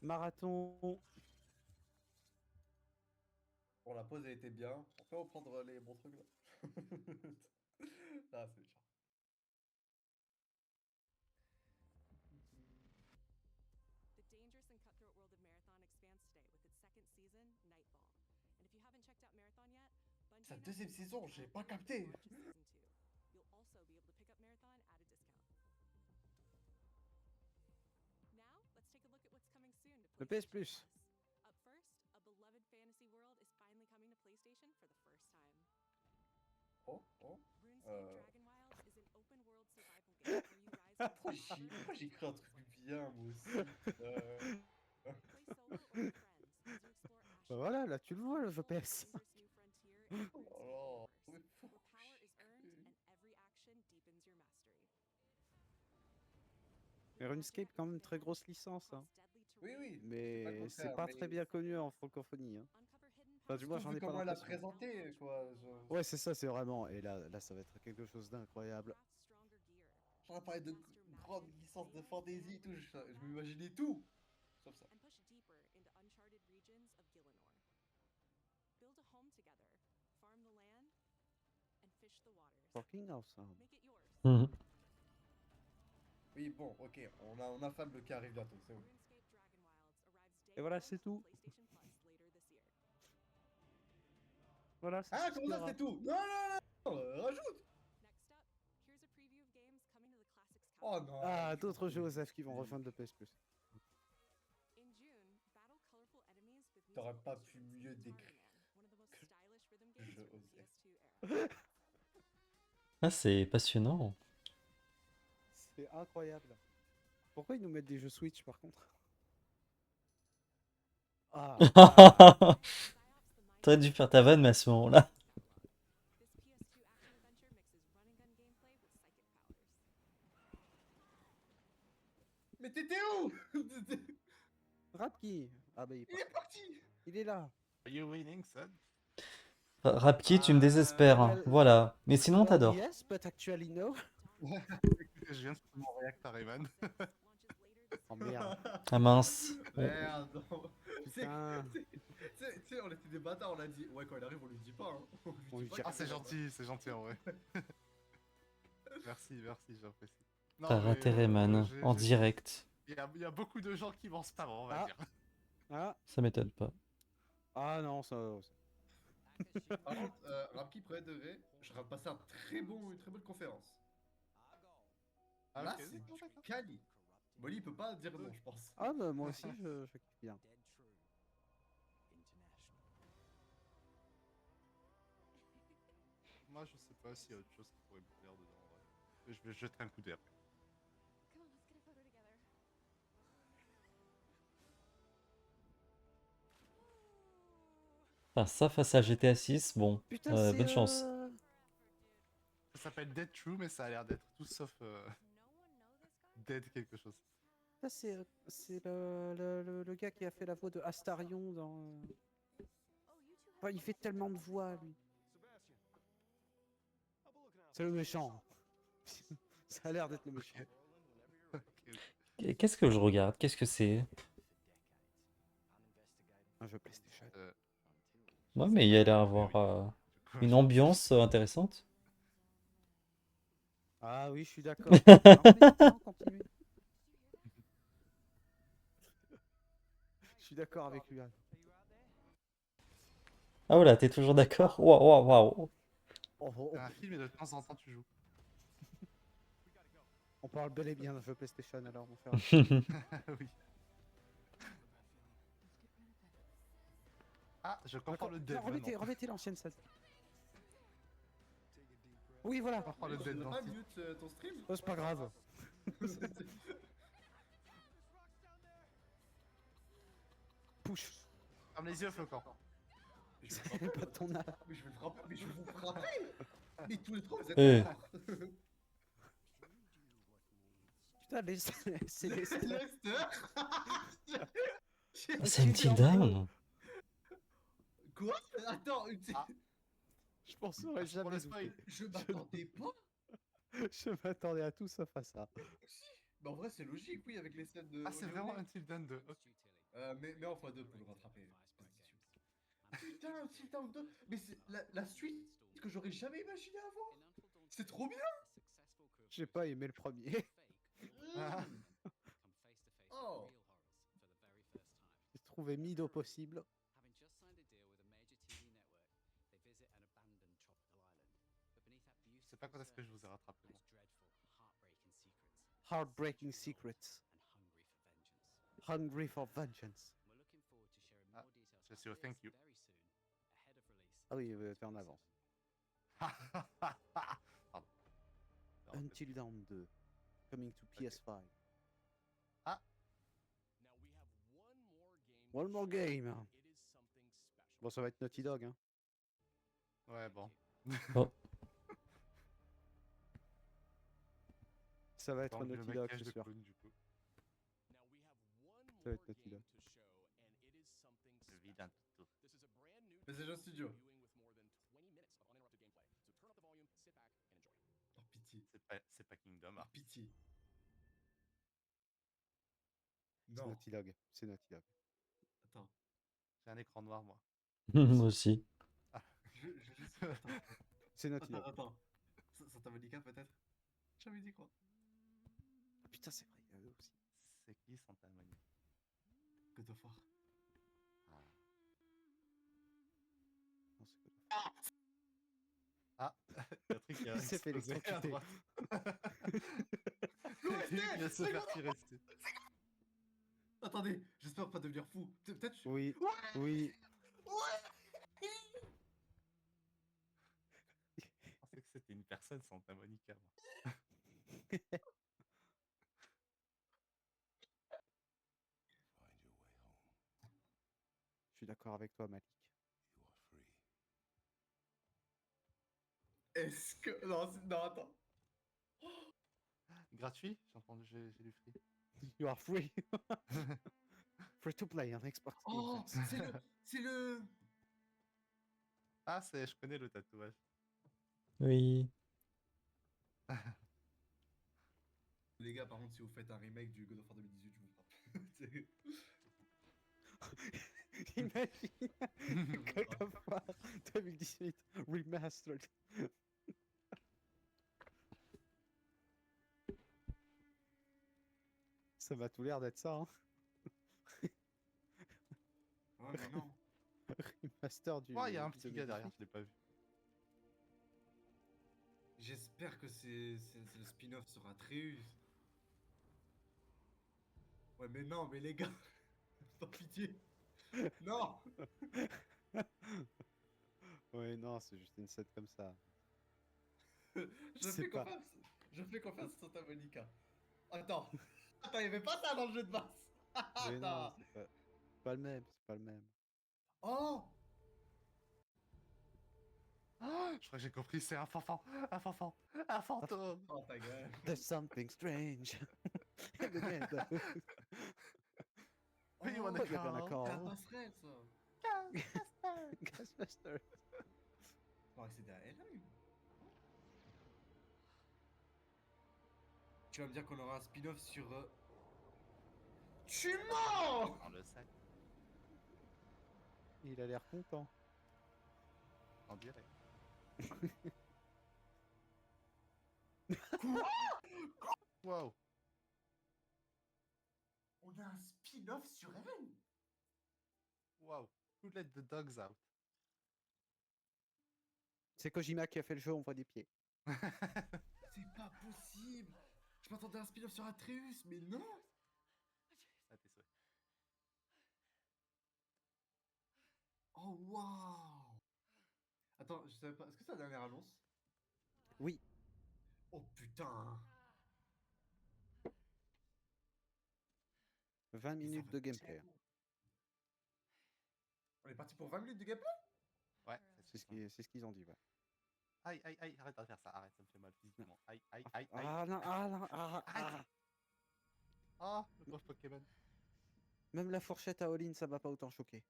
Marathon. Bon, la pause a été bien. On peut reprendre les bons trucs là. Ah, c'est chiant. The dangerous and cutthroat world of Marathon expands today with its second season, Nightfall. And if you haven't checked out Marathon yet, Bungie Sa announced deuxième that saison, Season j'ai 4 pas will capté. launch as Season 2. You'll also be able to pick up Marathon at a discount. Now, let's take a look at what's coming soon to Le PS PlayStation Plus. Up first, a beloved fantasy world is finally coming to PlayStation for the first time. Oh, oh. RuneScape Dragon Wilds is an open world survival game where you rise as a Pourquoi survivor j'ai and cru un build truc your bien, moi aussi. Play solo or with friends as you explore Bah Ashen voilà, Valley, là tu le vois le jeu a bold, PS. dangerous new frontier in the RuneScape Oh, mais universe, where power is earned and every action deepens your mastery. Mais RuneScape quand même très grosse licence, hein. Oui, oui, c'est pas le Mais c'est contraire, pas mais très bien connu en francophonie, hein. Enfin du moins surtout j'en vu ai pas comment elle a l'impression. présenté, quoi. Ouais c'est ça, c'est vraiment. Et là ça va être quelque chose d'incroyable. J'en ai parlé de grandes licences de fantasy et tout, je m'imaginais tout. Sauf ça. And push deeper into uncharted regions of Gielinor. Build a home together, farm the land, and fish the waters. Fucking awesome. Make it yours. Mhm. Oui, bon, ok, on affable le qui arrive bientôt, c'est bon. RuneScape Dragon Wilds arrives day Et voilà, one c'est on tout. PlayStation Plus later this year. Voilà, c'est Ah, tout ce comment qu'il y ça, aura. c'est tout? Non, non, non, rajoute! Next up, here's a preview of games coming to the Classics Oh catalog. non. Ah, je d'autres pense que Joseph qui vont les- rejoindre le PS Plus. In June, battle colorful enemies with T'aurais musical pas pu instruments mieux in décrire Target Man, one of the most que stylish rhythm je games from the osais. PS2 era. Ah, c'est passionnant. C'est incroyable. Pourquoi ils nous mettent des jeux Switch par contre? Ah, T'aurais dû faire ta vanne, mais à ce moment-là. This PS2 action adventure mixes run and gun gameplay with psychic powers. Mais t'étais où? Rapki. Ah bah il est Il est parti. parti! Il est là. Are you winning, son? Rapki, tu me désespères, hein. well, Voilà. Mais sinon, on Well, t'adore. yes, but actually no. Je viens de faire mon react à Rayman. Oh merde. Ah mince. Merde! Putain. Tu sais, on était des bâtards, on a dit. Ouais, quand il arrive, on lui dit pas, hein. On lui dit Ah, que c'est là. gentil en vrai. Merci, j'apprécie. Non, T'as mais, raté Rayman en direct. Il y a beaucoup de gens qui m'en spamment, on va Ah. dire. Ah. Ça m'étonne pas. Ah non, ça. Par contre, Rapki, premier degré, je vais passer une très bonne conférence. Ah, Là, ok, c'est d'accord, du d'accord. quali. Molly, il peut pas dire non, je pense. Ah bah moi aussi je kiffe bien. Moi, je sais pas s'il y a autre chose qui pourrait me plaire dedans, en vrai. Je vais jeter un coup d'œil après. Come on, let's get a photo together. Enfin, ça face à GTA 6, bon, Putain, c'est bonne chance. Ça s'appelle Dead True, mais ça a l'air d'être tout sauf Dead quelque chose. Ça c'est le gars qui a fait la voix de Astarion dans. Enfin, il fait tellement de voix lui. C'est le méchant. Ça a l'air d'être le méchant. Ok. Qu'est-ce que je regarde? Qu'est-ce que c'est? Un jeu PlayStation. Ouais, mais il y a l'air Oui, d'avoir Du coup, une je- ambiance intéressante. Ah oui, je suis d'accord. Non, mais non, continuez. Je suis d'accord avec lui. Ah voilà, t'es toujours d'accord? Waouh, waouh, waouh. Oh, oh, C'est oh. un film et de temps en temps tu joues. On parle bel et bien d'un jeu PlayStation alors, mon frère. Oui. Ah, je comprends le dead Non, remettez, maintenant. remettez l'ancienne scène. Oui, voilà. Je comprends le Tu dead n'as dans pas ce titre. mute ton stream? Oh, c'est pas grave. Push. Ferme les yeux, Flocon. Mais je vais le C'est frapper, pas ton âge. mais je vais le frapper, mais je vais vous frapper! Mais tous les trois, vous êtes Eh. morts! Putain, c'est Lester. Lester! C'est Until Dawn. Quoi? Attends, Ah. Je pense qu'on aurait Pour jamais le douté. spoil. je m'attendais pas! Je m'attendais à tout sauf à ça. Mais en vrai, c'est logique, oui, avec les scènes de. Ah, c'est Olé vraiment Olé. Until Dawn 2. Ok. Mais en x2 pour le rattraper. espèce d'idiot. Putain, Until Dawn 2! Mais c'est la suite que j'aurais jamais imaginé avant! C'est trop bien! J'ai pas aimé le premier. Ah. Oh! J'ai trouvé mido possible. Je sais pas quand est-ce que je vous ai rattrapé. Moi. Heartbreaking Secrets. Hungry for Vengeance. Ah, je suis au thank you. Ah oui, t'es en avance. Pardon. Until Dawn 2. Coming to PS5. Ah. One more game. Bon, ça va être Naughty Dog, hein. Ouais, bon. Oh. Ça va être Tant que le Naughty mec Dog, cache c'est de sûr. clown, du coup. Ça va être Naughty Dog. Le vilain toutou. Mais c'est Jeux Studio. Par pitié. C'est pas Kingdom Par Hearts. pitié. C'est Non. Naughty Dog. C'est Naughty Dog. Attends. J'ai un écran noir, moi. Moi aussi. Attends. C'est Naughty Dog. Attends. Santa Monica, peut-être? Jamais dit quoi. Ah, putain, c'est vrai, il y a eux aussi. C'est qui Santa Monica? God of War. Ah. Non, c'est pas Ah, Patrick qui a Il s'est fait explosé à électrocuter. droite. Il vient de se faire tirer dessus. Attendez, j'espère pas devenir fou. Peut-être. Oui, oui. Je pensais que c'était une personne, Santa Monica. Moi. Je suis d'accord avec toi, Malik. Est-ce que. Non, non, attends. Gratuit? J'ai entendu, j'ai lu free. You are free. Free to play on Xbox Game Oh, Pass. c'est le. C'est le. Ah, je connais le tatouage. Oui. Les gars, par contre, si vous faites un remake du God of War 2018, je vous frappe. Imagine God of War 2018 remastered. Ça va tout l'air d'être ça, hein. Ouais, mais non. Remaster du. Oh, il y a un petit gars 2018. derrière, je l'ai pas vu. J'espère que le spin-off sur Atreus. Ouais, mais non, mais les gars. Par pitié. Non. Ouais, non, c'est juste une scène comme ça. Je sais fais pas. confiance. Je fais confiance à Santa Monica. Attends. Attends, y'avait pas ça dans le jeu de base. Mais non, Attends. c'est pas le même, c'est pas le même. Oh. Ah, je crois que j'ai compris, c'est un fanfan, un fanfan, un fantôme. Oh, ta gueule. There's something strange. in the neighborhood. Oui, on Oh, a il y avait un call. C'est un accord. passerelle, ça. Ghostbuster. On va accéder à Helheim. Tu vas me dire qu'on aura un spin-off sur Tu mens! Dans le sac, Il a l'air content. on dirait. Quoi? Wow. On a un spin-off sur elle? Wow. Who let the dogs out? C'est Kojima qui a fait le jeu, on voit des pieds. C'est pas possible! Je m'attendais à un spin-off sur Atreus, mais non! Ah, tes souhaits. Oh waouh! Attends, je savais pas. Est-ce que c'est la dernière annonce? Oui, Oh putain! 20 Mais ça minutes va de gameplay. tellement- On est parti pour 20 minutes de gameplay? Ouais, C'est ce qu'ils ont dit, ouais. Aïe, aïe, aïe, arrête de faire ça, arrête, ça me fait mal physiquement. Aïe, aïe, aïe, aïe. Ah non, ah non, ah, Arrête. ah. Oh, le pauvre Pokémon. Même la fourchette à all-in, ça m'a pas autant choqué.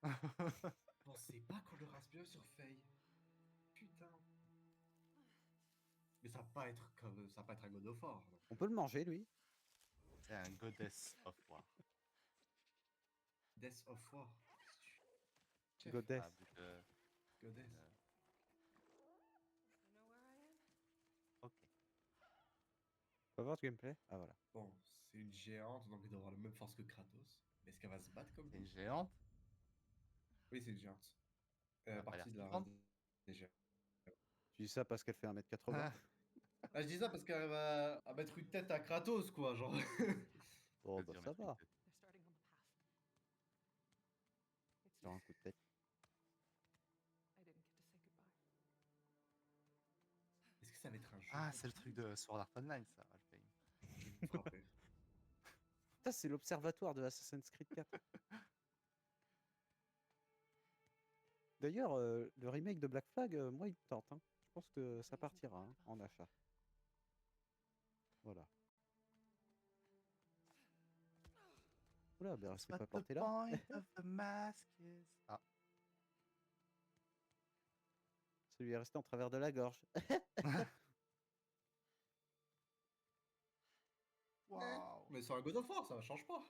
Je pensais pas qu'on aurait un spin-off sur Faye. Putain. Mais ça va pas être comme. Ça va pas être un God of War. non. On peut le manger, lui. C'est un Goddess of War. Death of War. Chef, Goddess. Ah, vu que- Goddess. Ok. On va voir ce gameplay. Ah voilà. Bon, c'est une géante, donc elle doit avoir la même force que Kratos. Mais est-ce qu'elle va se battre comme C'est lui? une géante. Oui, c'est une géante. Elle a pas Partie l'air de la vivante. race des géants. Tu dis ça parce qu'elle fait 1m80. Ah, je dis ça parce qu'elle va mettre une tête à Kratos, quoi, genre. Oh Vas-y, bah on ça met une va. tête. Genre un coup de tête. Est-ce que ça va être un jeu? Ah, c'est le truc de Sword Art Online, ça, Alfheim. frappé. Ça, c'est l'observatoire de Assassin's Creed 4. D'ailleurs, le remake de Black Flag, moi, il me tente. Hein. Je pense que ça partira hein, en achat. Voilà. Oula, ben restez What pas the planté là. point of the mask is... Ah, Celui est resté en travers de la gorge. waouh. Mais sur un God of War, ça change pas.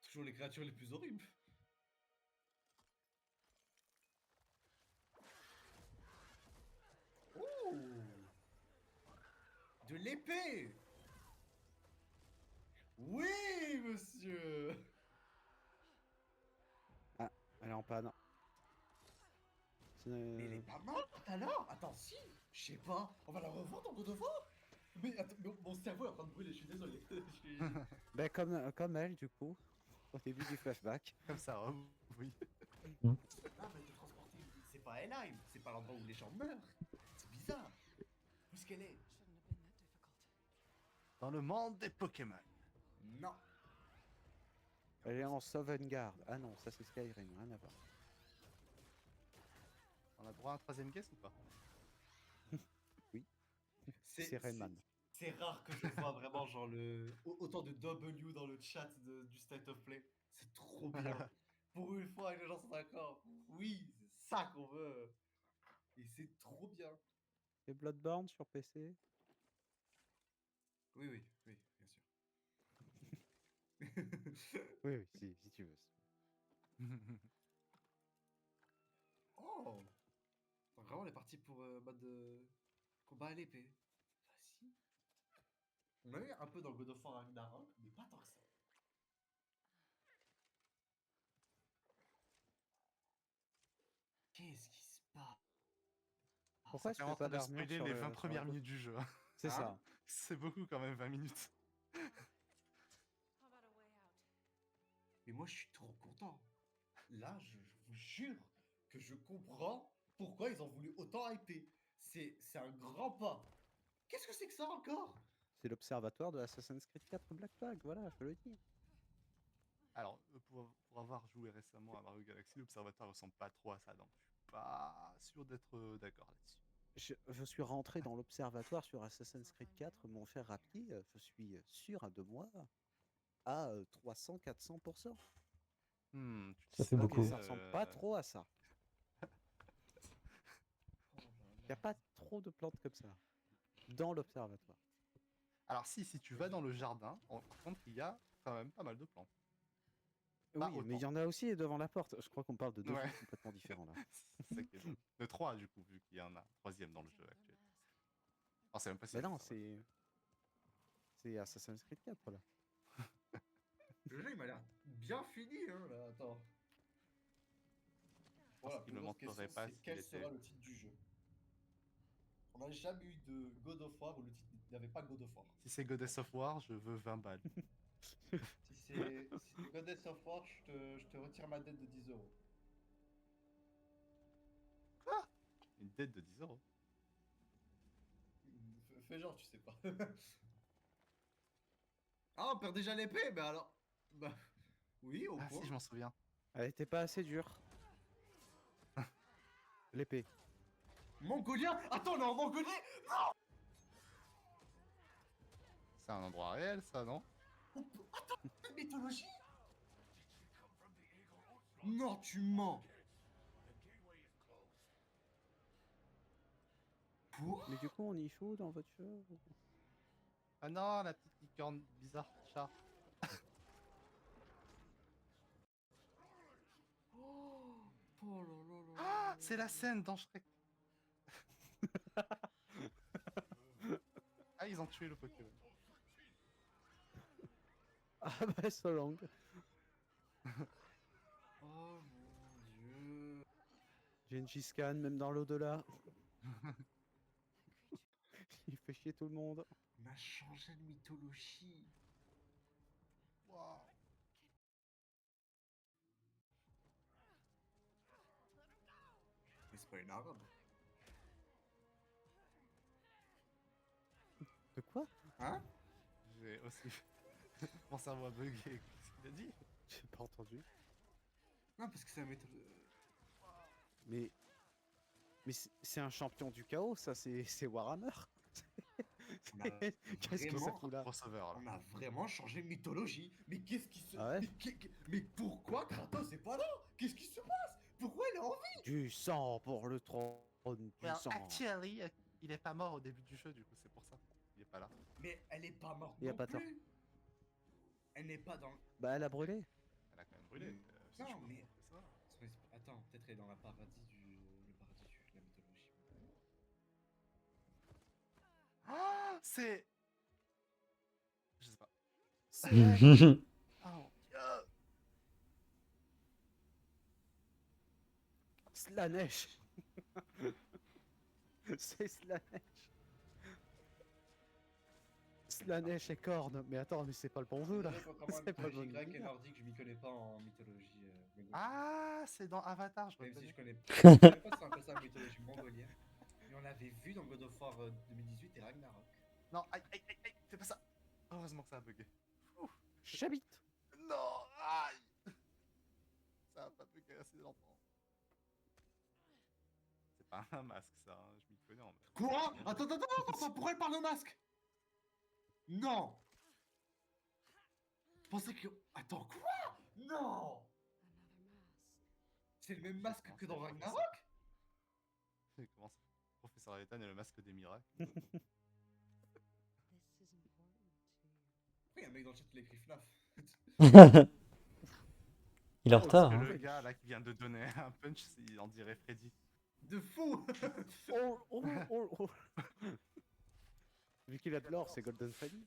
Toujours les créatures les plus horribles. Oh! De l'épée! Oui, monsieur! Elle est en panne. Mais elle est pas mal tout à l'heure! Attends, si! Je sais pas, on va la revoir dans God of War? Mais attends, mon cerveau est en train de brûler, je suis désolé. Ben, comme elle, du coup, au début du flashback. Comme ça, oh, oui. Ah, mais te transporter, c'est pas Helheim, c'est pas l'endroit où les gens meurent. C'est bizarre. Où est-ce qu'elle est? Dans le monde des Pokémon. Non. Elle est en Sovngarde. Ah non, ça c'est Skyrim, rien à voir. On a droit à un troisième guess ou pas? C'est Rayman. C'est rare que je vois vraiment genre autant de W dans le chat du State of Play. C'est trop bien. Pour une fois, les gens sont d'accord. Oui, c'est ça qu'on veut. Et c'est trop bien. Et Bloodborne sur PC. Oui, oui, oui, bien sûr. Oui, oui, si tu veux. Oh! Donc vraiment, on est parti pour mode combat à l'épée. Vas-y. On a eu un peu dans God of War Ragnarok, mais pas tant que ça. Qu'est-ce qui se passe? Pourquoi T'es je en fais train pas de d'armure spoiler sur les le- 20 sur premières la- minutes du jeu. C'est Hein? ça. C'est beaucoup quand même, 20 minutes. Mais moi, je suis trop content. Là, je vous jure que je comprends pourquoi ils ont voulu autant hyper. C'est un grand pas. Qu'est-ce que c'est que ça encore? C'est l'observatoire de Assassin's Creed 4 Black Flag, voilà, je te le dis. Alors, pour avoir joué récemment à Mario Galaxy, l'observatoire ressemble pas trop à ça, donc je suis pas sûr d'être d'accord là-dessus. Je suis rentré dans l'observatoire sur Assassin's Creed 4, mon cher Rapier, je suis sûr de moi à 300-400%. Tu Ça dis fait ça, beaucoup. mais, Ça ressemble pas trop à ça. Oh là Il n'y là. a pas trop de plantes comme ça dans l'observatoire. Alors si tu vas dans le jardin, par contre, il y a quand même pas mal de plans. Oui, Pas mais il y autant. en a aussi devant la porte. Je crois qu'on parle de deux Ouais. trucs complètement différents là. C'est ça qui est bon. De 3 du coup, vu qu'il y en a un troisième dans le jeu actuel. Oh, c'est même pas si Mais vieux non, que ça, ouais. c'est Assassin's Creed 4 là. Le jeu, il m'a l'air bien fini, hein, là, attends. Je pense Voilà, qu'il plus me grosse montrerait question, pas c'est s'il quel était. sera le titre du jeu? On n'a jamais eu de God of War où le titre n'avait pas God of War. Si c'est Goddess of War, je veux 20 balles. Si c'est God of War, je te retire ma dette de 10 €. Quoi? Une dette de 10 €. Fais genre, tu sais pas. Ah, on perd déjà l'épée, mais alors. Bah, oui, au Ah point. si, je m'en souviens. Elle était pas assez dure. L'épée. Mongolien. Attends, on est en Mongolie. C'est un endroit réel, ça, non? Quelle mythologie. Non, tu mens. Quoi? Mais du coup, on y joue dans votre jeu ou- Ah non, la petite licorne bizarre, chat. Oh là là là Ah, là c'est là la là. scène dans Shrek. Ah, ils ont tué le Pokémon. Ah bah, so long. Oh mon dieu. Gengis Khan, même dans l'au-delà. Il fait chier tout le monde. On a changé de mythologie. Waouh. Mais c'est pas une arabe. De quoi? Hein? J'ai aussi. Mon cerveau a bugué. Qu'est-ce qu'il a dit? J'ai pas entendu. Non, parce que c'est un mythologie. Mais. Mais c'est un champion du chaos, ça, c'est Warhammer. On a Qu'est-ce que ça vraiment- fout là? Crossover là. On a vraiment changé de mythologie. Mais qu'est-ce qui se. Ah ouais? Mais pourquoi Kratos est pas là? Qu'est-ce qui se passe? Pourquoi il est en vie? Du sang pour le trône, du Well, sang. actually, il est pas mort au début du jeu, du coup, c'est pour ça. Il est pas là. Mais elle est pas morte Y a non pas tort. plus. Elle n'est pas dans. Bah, elle a brûlé. Elle a quand même brûlé. Si, Non, je crois mais- qu'on fait ça. Attends, peut-être elle est dans la paradis le paradis de la mythologie. Ah, c'est. Je sais pas. C'est Oh mon dieu. Slanesh. C'est Slanesh. Slanesh et corne. Mais attends, mais c'est pas le bon jeu là. Désolé, quand C'est pas le bon mythologie grecque et univers. nordique, je m'y connais pas en mythologie. Ah, c'est dans Avatar, je Même si reconnais. je connais pas si on appelle ça la mythologie mongolienne. Mais on l'avait vu dans God of War 2018 et Ragnarok. Non, aïe, aïe, aïe, aïe, fais pas ça. Heureusement que ça a bugué. J'habite. Non, aïe. Ça a pas bugué assez longtemps. C'est pas un masque, ça, hein, je m'y connais en mode. Quoi? Attends, pourquoi elle parle au masque? Non! Je pensais que. Attends, quoi? Non! C'est le même masque que dans Ragnarok? Comment ça? Professeur Layton et le masque des miracles. Pourquoi il y a un mec dans le chat qui l'écrit FNAF? Il est en Oh, retard, Parce que hein. le gars là qui vient de donner un punch, il en dirait Freddy. De fou! Oh. Vu qu'il a de l'or, c'est Golden Freddy.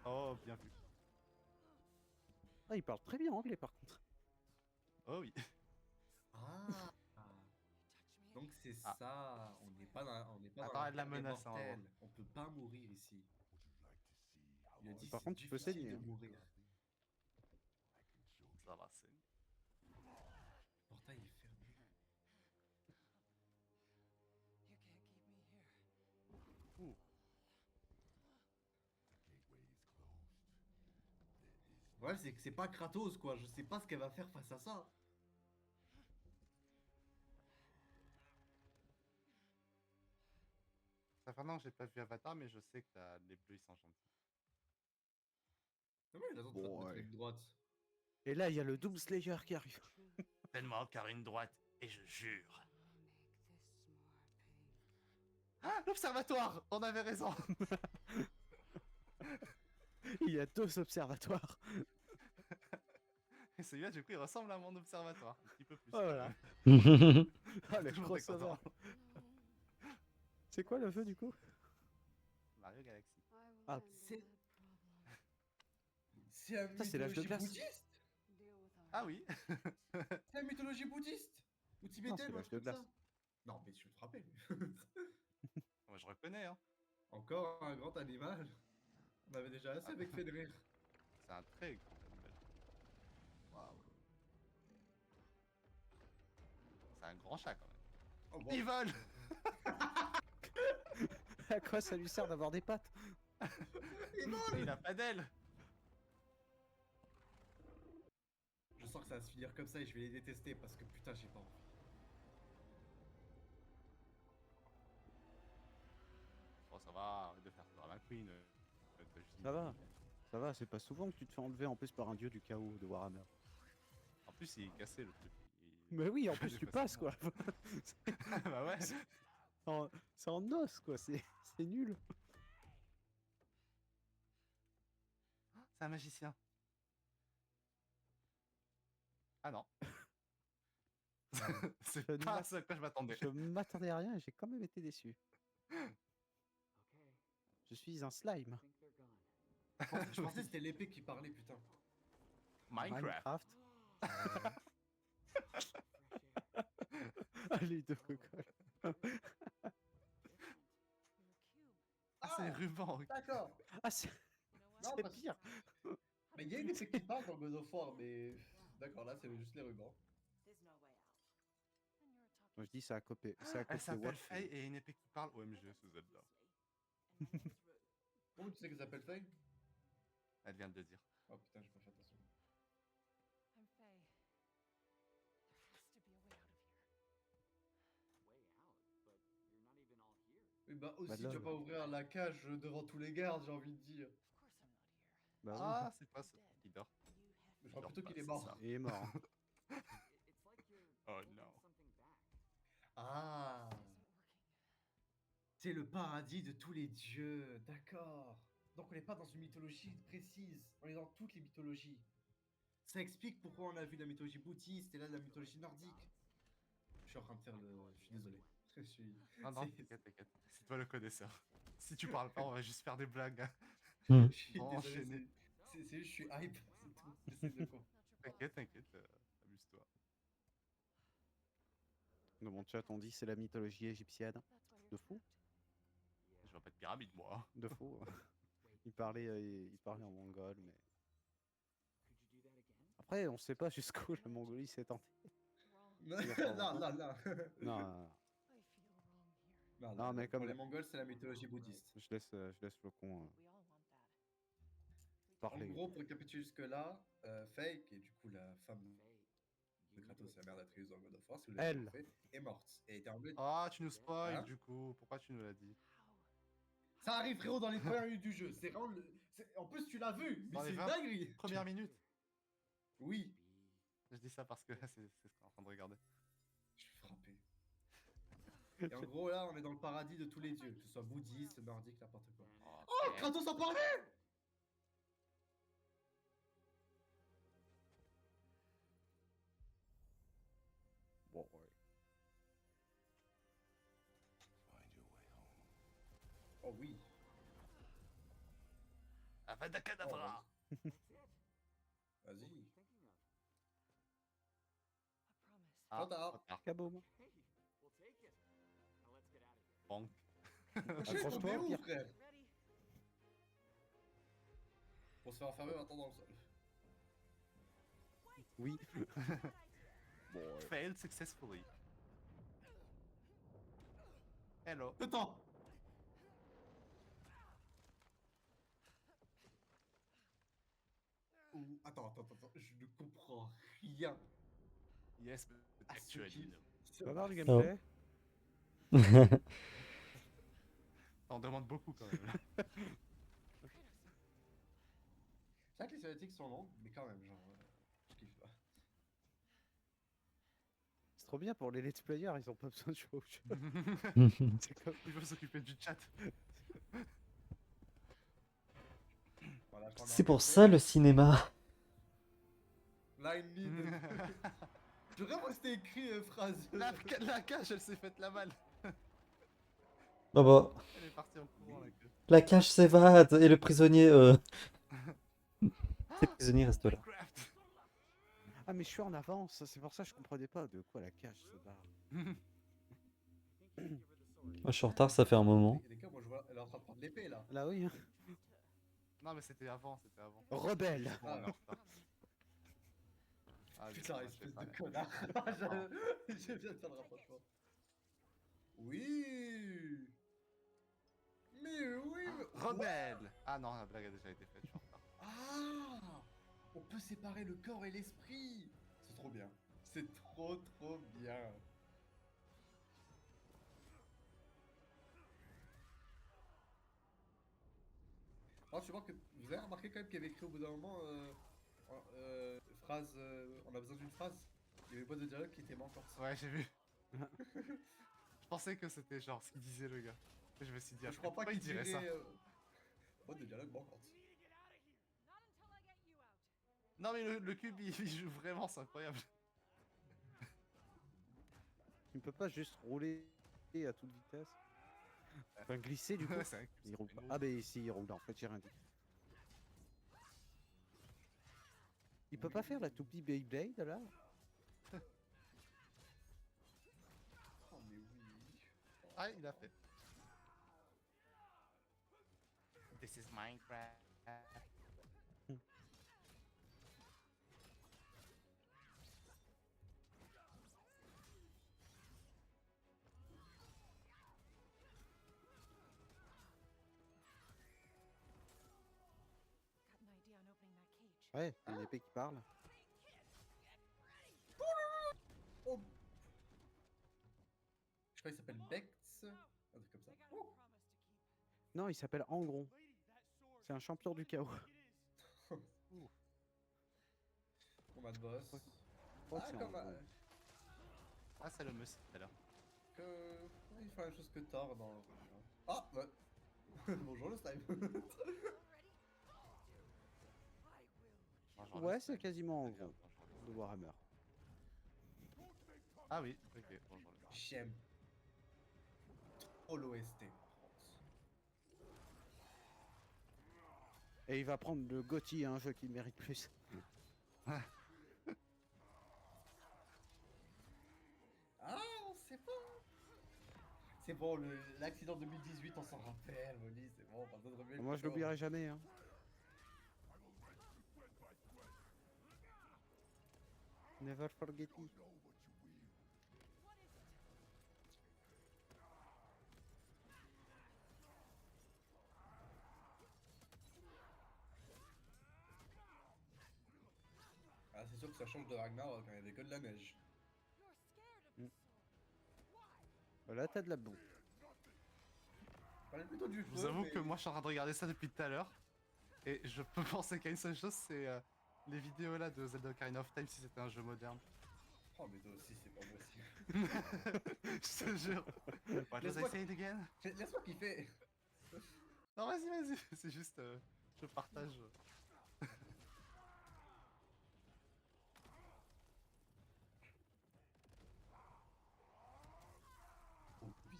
Oh, bien vu. Ah, il parle très bien anglais par contre. Oh oui. Ah! Donc c'est Ah. ça, on n'est pas dans Attends, la elle la terre des menace, hein, mortels. On peut pas mourir ici. Il a dit Par c'est contre, tu peux difficile saigner, de hein. mourir. Ça va, c'est. Le portail est fermé. Ouh. Ouais, c'est que c'est pas Kratos quoi, je sais pas ce qu'elle va faire face à ça. Ça fait longtemps que j'ai pas vu Avatar, mais je sais que les bleus ils sont gentils. Ah ouais, il a besoin de Bon, mettre ouais. une droite. Et là, il y a le Doomslayer qui arrive. Faites-moi encore une droite, et je jure. Ah, l'observatoire! On avait raison! Il y a 2 observatoires. Et celui-là, du coup, il ressemble à mon observatoire. Un petit peu plus. Oh, quand voilà. même. Ah, le Toujours très crossover. content. C'est quoi le jeu du coup? Mario Galaxy. Ah, C'est la Ça, c'est l'âge de mythologie glace. bouddhiste. Ah oui. C'est la mythologie bouddhiste ou tibétaine c'est ou un l'âge truc de comme ça. glace. Non, mais je vais te frapper. Moi, je reconnais, hein. Encore un grand animal. On avait déjà assez avec Fenrir. C'est un très grand animal. Waouh. C'est un grand chat, quand même. Oh, bon. Il vole. À quoi ça lui sert d'avoir des pattes? Il a pas d'aile. Je sens que ça va se finir comme ça et je vais les détester parce que putain, j'ai pas envie. Bon, ça va, arrête de faire Drama Queen. T'as juste Ça va. une- Ça va, c'est pas souvent que tu te fais enlever en plus par un dieu du chaos de Warhammer. En plus, il est cassé le truc. Mais oui, en il plus fait tu pas passes semblant. quoi. Bah ouais. C'est en os quoi, c'est nul. C'est un magicien. Ah non. C'est Je ne pas m'a- ce à quoi je m'attendais. Je m'attendais à rien et j'ai quand même été déçu. Je suis un slime. Je pensais que c'était l'épée qui parlait, putain. Minecraft. Ah, les deux cocoles. Ah, c'est ruban. D'accord. Ah, c'est Non, c'est parce- pire. Mais il y a une épée qui parle dans God of War, mais. D'accord, là, c'est juste les rubans. Moi je dis ça a copié. Ça a Elle copié s'appelle Watt. Faye et une épée qui parle OMG sous Zelda. Comment tu sais qu'elle s'appelle Faye? Elle vient de le dire. Oh putain, j'ai pas fait attention. I'm Faye. There has to be a way out of here. Oui, bah aussi, Bah, tu là, vas pas ouvrir la cage devant tous les gardes, j'ai envie de dire. Of course I'm not here. Bah Ah, c'est pas ça. Il dort. Je crois dort plutôt pas, qu'il est c'est mort. ça. oui. Il est mort. Hein. Oh non. Ah, This isn't working. c'est le paradis de tous les dieux, d'accord. Donc on n'est pas dans une mythologie précise, on est dans toutes les mythologies. Ça explique pourquoi on a vu la mythologie bouddhiste et là la mythologie nordique. Je suis en train de faire le... Je suis désolé. Je suis... Non, non, c'est- t'inquiète, t'inquiète. C'est toi le connaisseur. Si tu parles pas, on va juste faire des blagues. hein. Je suis Bon, désolé, enchaîner. c'est juste, je suis hype, c'est tout. J'essaie de comprendre. Not your T'inquiète, problem. t'inquiète. Amuse-toi. Dans mon chat on dit c'est la mythologie égyptienne. That's why you're De fou. trapped. Je vois pas de pyramide, moi. De fou. il parlait en mongol mais. Après on sait pas jusqu'où la Mongolie s'est tentée. Wrong. Non, non, non. Non, I feel wrong here. Non, Non, mais pour comme les la- Mongols, c'est la mythologie bouddhiste. je laisse Flocon We all want that. En parler. gros, pour récapituler jusque-là, Faye, qui est du coup la femme de Kratos, la mère d'Atreus dans God of War, si vous l'avez Elle. pas fait, est morte. Et était enlevée. Ah, tu nous spoil Hein du coup. Pourquoi tu nous l'as dit? Ça arrive, frérot, dans les premières minutes du jeu. C'est vraiment en plus, tu l'as vu, mais Dans les c'est une 20 dinguerie. Première minute. Oui, Je dis ça parce que c'est ce qu'on est en train de regarder. je suis frappé. Et en gros, là, on est dans le paradis de tous les dieux, que ce soit bouddhiste, nordique, n'importe quoi. Oh, Kratos en parlait. Bon, ouais. Oh oui. Avada Kedavra. Vas-y. I promise. Ah, Trop tard. trop tard. Kaboom. Bonk. Accroche-toi, Mais où, Pierre. frère? Ready? On se fait enfermer maintenant dans le sol. Oui. Bon, ouais. Failed successfully. Hello. Attends. Ouh, attends, je ne comprends rien. Yes, but à ce actually qui no. Tu vas voir du Oh. gameplay. On demande beaucoup quand même. là. C'est vrai que les cinématiques sont longues, mais quand même, genre, je kiffe pas. C'est trop bien pour les let's players, ils ont pas besoin de jouer au jeu. C'est comme... Il faut s'occuper du chat. Voilà, j'en ai C'est pour emmerdé. ça le cinéma. Là, il need. J'aurais vraiment c'était écrit phrase. La cage, elle s'est faite la malle. Ah bah, Elle est partie en courant, la queue. la cage s'évade et le prisonnier, le prisonnier reste là. Minecraft. Ah, mais je suis en avance, c'est pour ça que je comprenais pas de quoi la cage se barre. Moi, je suis en retard, ça fait un moment. Les gars, moi je vois, elle est en train de prendre l'épée là. Là, oui. Hein. Non, mais c'était avant, c'était avant. Rebelle. Bon, on est en retard. Ah, Putain, je sais espèce pas, de mais- connard. Je viens de faire le rapprochement. Oui. Mais oui. Rebelle. Ah non, la blague a déjà été faite, je suis en retard. Ah. On peut séparer le corps et l'esprit. C'est trop bien. C'est trop bien. Alors, tu vois que vous avez remarqué quand même qu'il y avait écrit au bout d'un moment phrase. On a besoin d'une phrase. Il y avait une boîte de dialogue qui était manquante. Ouais, j'ai vu. Je pensais que c'était genre ce qu'il disait le gars. Et je me suis dit, Je après, crois pas pourquoi qu'il il dirait dirait. ça Boîte de dialogue manquante. Non, mais le cube, il joue vraiment, c'est incroyable. Tu ne peux pas juste rouler à toute vitesse. Enfin, glisser du coup. Ouais, c'est un cube, Il ça roule fait pas. gros. Ah, bah ici, il roule. En fait, j'ai rien dit. Il peut pas faire la toupie Beyblade là? Oh, mais oui. Ah, il a fait. This is Minecraft. Got an idea on opening that cage. Ouais, une épée qui parle. Oh. Je crois qu'il s'appelle Bex. Un truc comme ça. Oh. Non, il s'appelle Angron. C'est un champion du chaos. Combat de boss. Oh, Ah, c'est comme. Angron. Ah, c'est le monsieur tout à l'heure. Il fait la même chose que Thor dans le. Ah, ouais. Bonjour le slime. Bonjour, Ouais, le c'est slime. quasiment Très bien, Angron bonjour, le de slime. Warhammer. Ah oui, ok, bonjour. Le slime. J'aime trop l'OST par contre. Et il va prendre le GOTY, un jeu qui mérite plus. Ah, on sait pas. C'est bon, l'accident 2018, on s'en rappelle, Molly, c'est bon, pas besoin de remuer le Moi, je couteau. l'oublierai jamais. Hein. Never forget it. Ah, c'est sûr que ça change de Ragnar quand il y avait que de la neige. Là, t'as de la boue. Je parlais plutôt du Je feu, vous avoue mais- que moi, je suis en train de regarder ça depuis tout à l'heure. Et je peux penser qu'à une seule chose, c'est les vidéos là de Zelda Ocarina of Time si c'était un jeu moderne. Oh, mais toi aussi, c'est pas possible. Je te jure. What does I Laisse-moi- say it again? Laisse-moi kiffer. Non, vas-y, c'est juste. Je partage.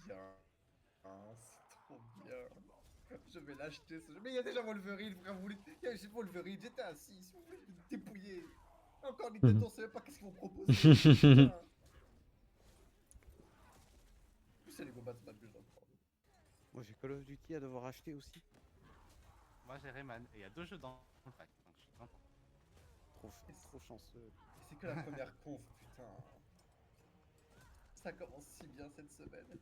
Bien. Ah, c'est trop bien. Je vais l'acheter ce jeu. Mais il y a déjà Wolverine, frère. Vous voulez... Il y a juste Wolverine, j'étais assis. Si vous voulez me dépouiller. Encore Nintendo, on sait même pas qu'est-ce qu'ils vont proposer. Putain. En plus, c'est les combats de que je dois prendre. Moi, j'ai Call of Duty à devoir acheter aussi. Moi, j'ai Rayman. Et il y a 2 jeux dans le pack. Donc je suis content. Trop chanceux. Et c'est que la première conf, putain. Ça commence si bien cette semaine.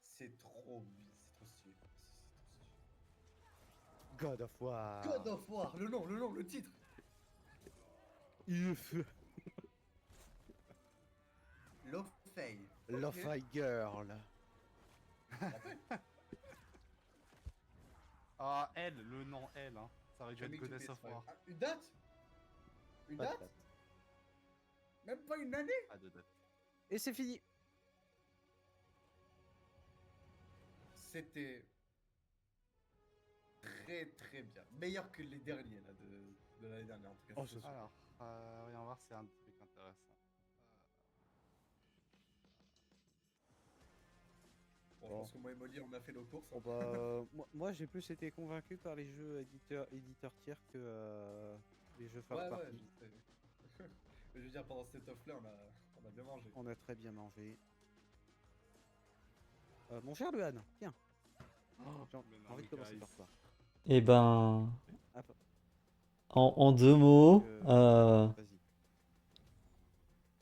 C'est trop bien, c'est trop stylé. God of War. God of War, le nom, le titre. If. Lofei. Love Fight Girl. Ah, elle, le nom elle, hein. Ça aurait dû être Goddess of War. Ah, une date. Une Pas de date. date. Même pas une année. Pas de date. Et c'est fini. C'était très très bien. Meilleur que les derniers là, de l'année dernière en tout cas. Oh, c'est ce sûr. Alors, voyons voir, c'est un truc intéressant. Bon, je pense que moi et Molly on a fait nos courses. Bon, hein. bah, moi j'ai plus été convaincu par les jeux éditeurs tiers que les jeux first Ouais, party. je sais. Je veux dire, pendant cet off là, on a bien mangé. On a très bien mangé. Mon cher Luan, tiens. J'ai Mais non, envie de commencer guys. par toi. Eh ben, Ah, pas- en deux mots, Vas-y.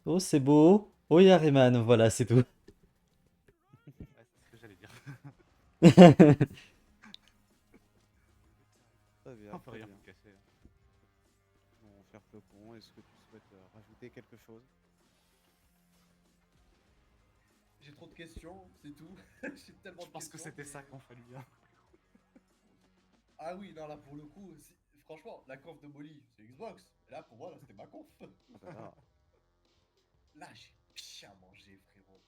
oh c'est beau, oh il y a Rayman, voilà c'est tout. Ouais, c'est ce que j'allais dire. Très bien. On peut Très rien bien. vous cacher. Hein. Mon cher Flocon, est-ce que tu souhaites rajouter quelque chose? J'ai trop de questions, c'est tout. J'ai tellement Je de pense que questions. c'était mais- ça qu'on fallu. Hein. Ah oui, non, là pour le coup, franchement, la conf de Molly, c'est Xbox. Et là pour moi, là c'était ma conf. Ah bah là, Là, j'ai bien mangé, frérot.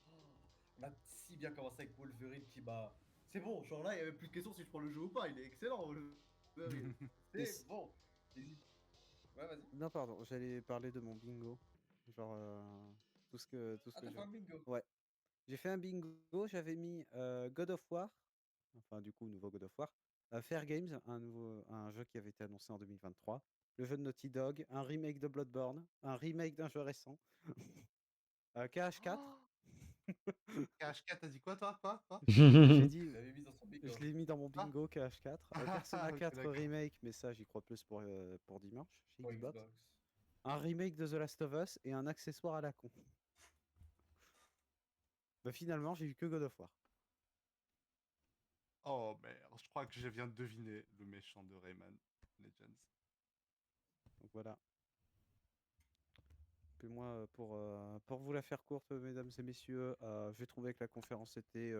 On a si bien commencé avec Wolverine qui m'a. C'est bon, genre là, il y avait plus de questions si je prends le jeu ou pas. Il est excellent, Wolverine. Mais C'est bon. Ouais, vas-y. non, pardon, j'allais parler de mon bingo. Genre, tout ce Ah, que t'as je. fait un bingo. Ouais. J'ai fait un bingo, j'avais mis God of War, enfin du coup, nouveau God of War, Fair Games, un jeu qui avait été annoncé en 2023, le jeu de Naughty Dog, un remake de Bloodborne, un remake d'un jeu récent, KH4. KH4, t'as dit quoi, toi J'ai dit, Tu l'avais mis dans son bingo. je l'ai mis dans mon Ah. bingo KH4. Persona Ok, 4 d'accord. remake, mais ça j'y crois plus pour dimanche chez Pour Xbox. Xbox. Un remake de The Last of Us et un accessoire à la con. Bah, finalement, j'ai eu que God of War. Oh merde, je crois que je viens de deviner le méchant de Rayman Legends. Donc voilà. Puis moi, pour vous la faire courte, mesdames et messieurs, j'ai trouvé que la conférence était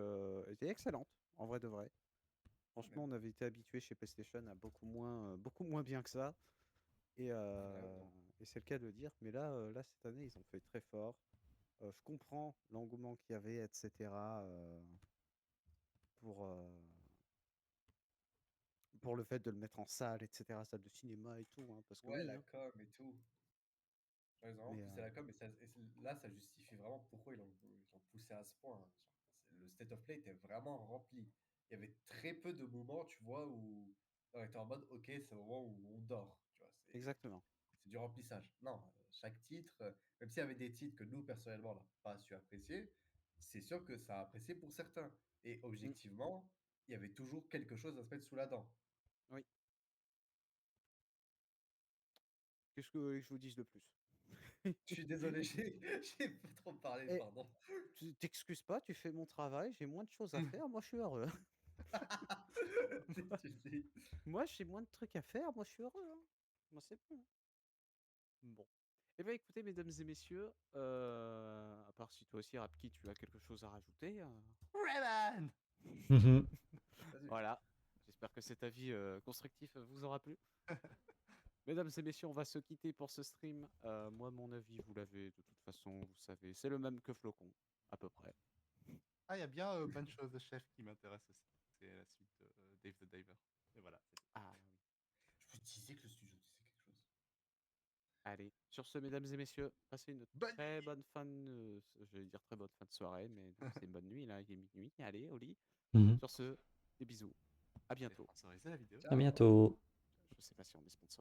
excellente, en vrai de vrai. Franchement, on avait été habitué chez PlayStation à beaucoup moins bien que ça. Et, Vraiment. et c'est le cas de le dire. Mais là, cette année, ils ont fait très fort. Je comprends l'engouement qu'il y avait, etc. Pour, euh, pour le fait de le mettre en salle, etc. Salle de cinéma et tout. Hein, parce que Ouais, oui, la hein, com et tout. Ouais, ils ont vraiment mais poussé la com, là, ça justifie vraiment pourquoi ils ont poussé à ce point. Hein. Le State of Play était vraiment rempli. Il y avait très peu de moments, tu vois, où on était en mode, ok, c'est le moment où on dort. Tu vois, exactement. c'est du remplissage. Non, chaque titre, même s'il y avait des titres que nous, personnellement, on n'a pas su apprécier, c'est sûr que ça a apprécié pour certains. Et Mm, objectivement, il y avait toujours quelque chose à se mettre sous la dent. oui. Qu'est-ce que vous voulez que je vous dise de plus? Je suis désolé, j'ai pas trop parlé, Et pardon. tu t'excuses pas, tu fais mon travail, j'ai moins de choses à faire, moi je suis heureux. Tu le dis. Moi j'ai moins de trucs à faire, moi je suis heureux. Hein. Moi c'est bon. Bon. Eh bien écoutez mesdames et messieurs, à part si toi aussi Rapki tu as quelque chose à rajouter. Rayman. Vas-y. Voilà. J'espère que cet avis constructif vous aura plu. Mesdames et messieurs, on va se quitter pour ce stream. Moi mon avis, vous l'avez de toute façon, vous savez, c'est le même que Flocon, à peu près. Ah, il y a bien Punch the Chef qui m'intéresse aussi. C'est la suite de Dave the Diver. Et voilà, c'est tout. Ah oui. Je vous disais que le studio disait quelque chose. Allez, sur ce, mesdames et messieurs, passez une Bonne très nuit. bonne fin de... Je vais dire très bonne fin de soirée, mais non, c'est une bonne nuit, là, il est minuit. Allez, au lit. Mhm. Sur ce, des bisous. À C'est bientôt. sponsorisé la vidéo. À Ciao. bientôt. Je sais pas si on est sponsorisé.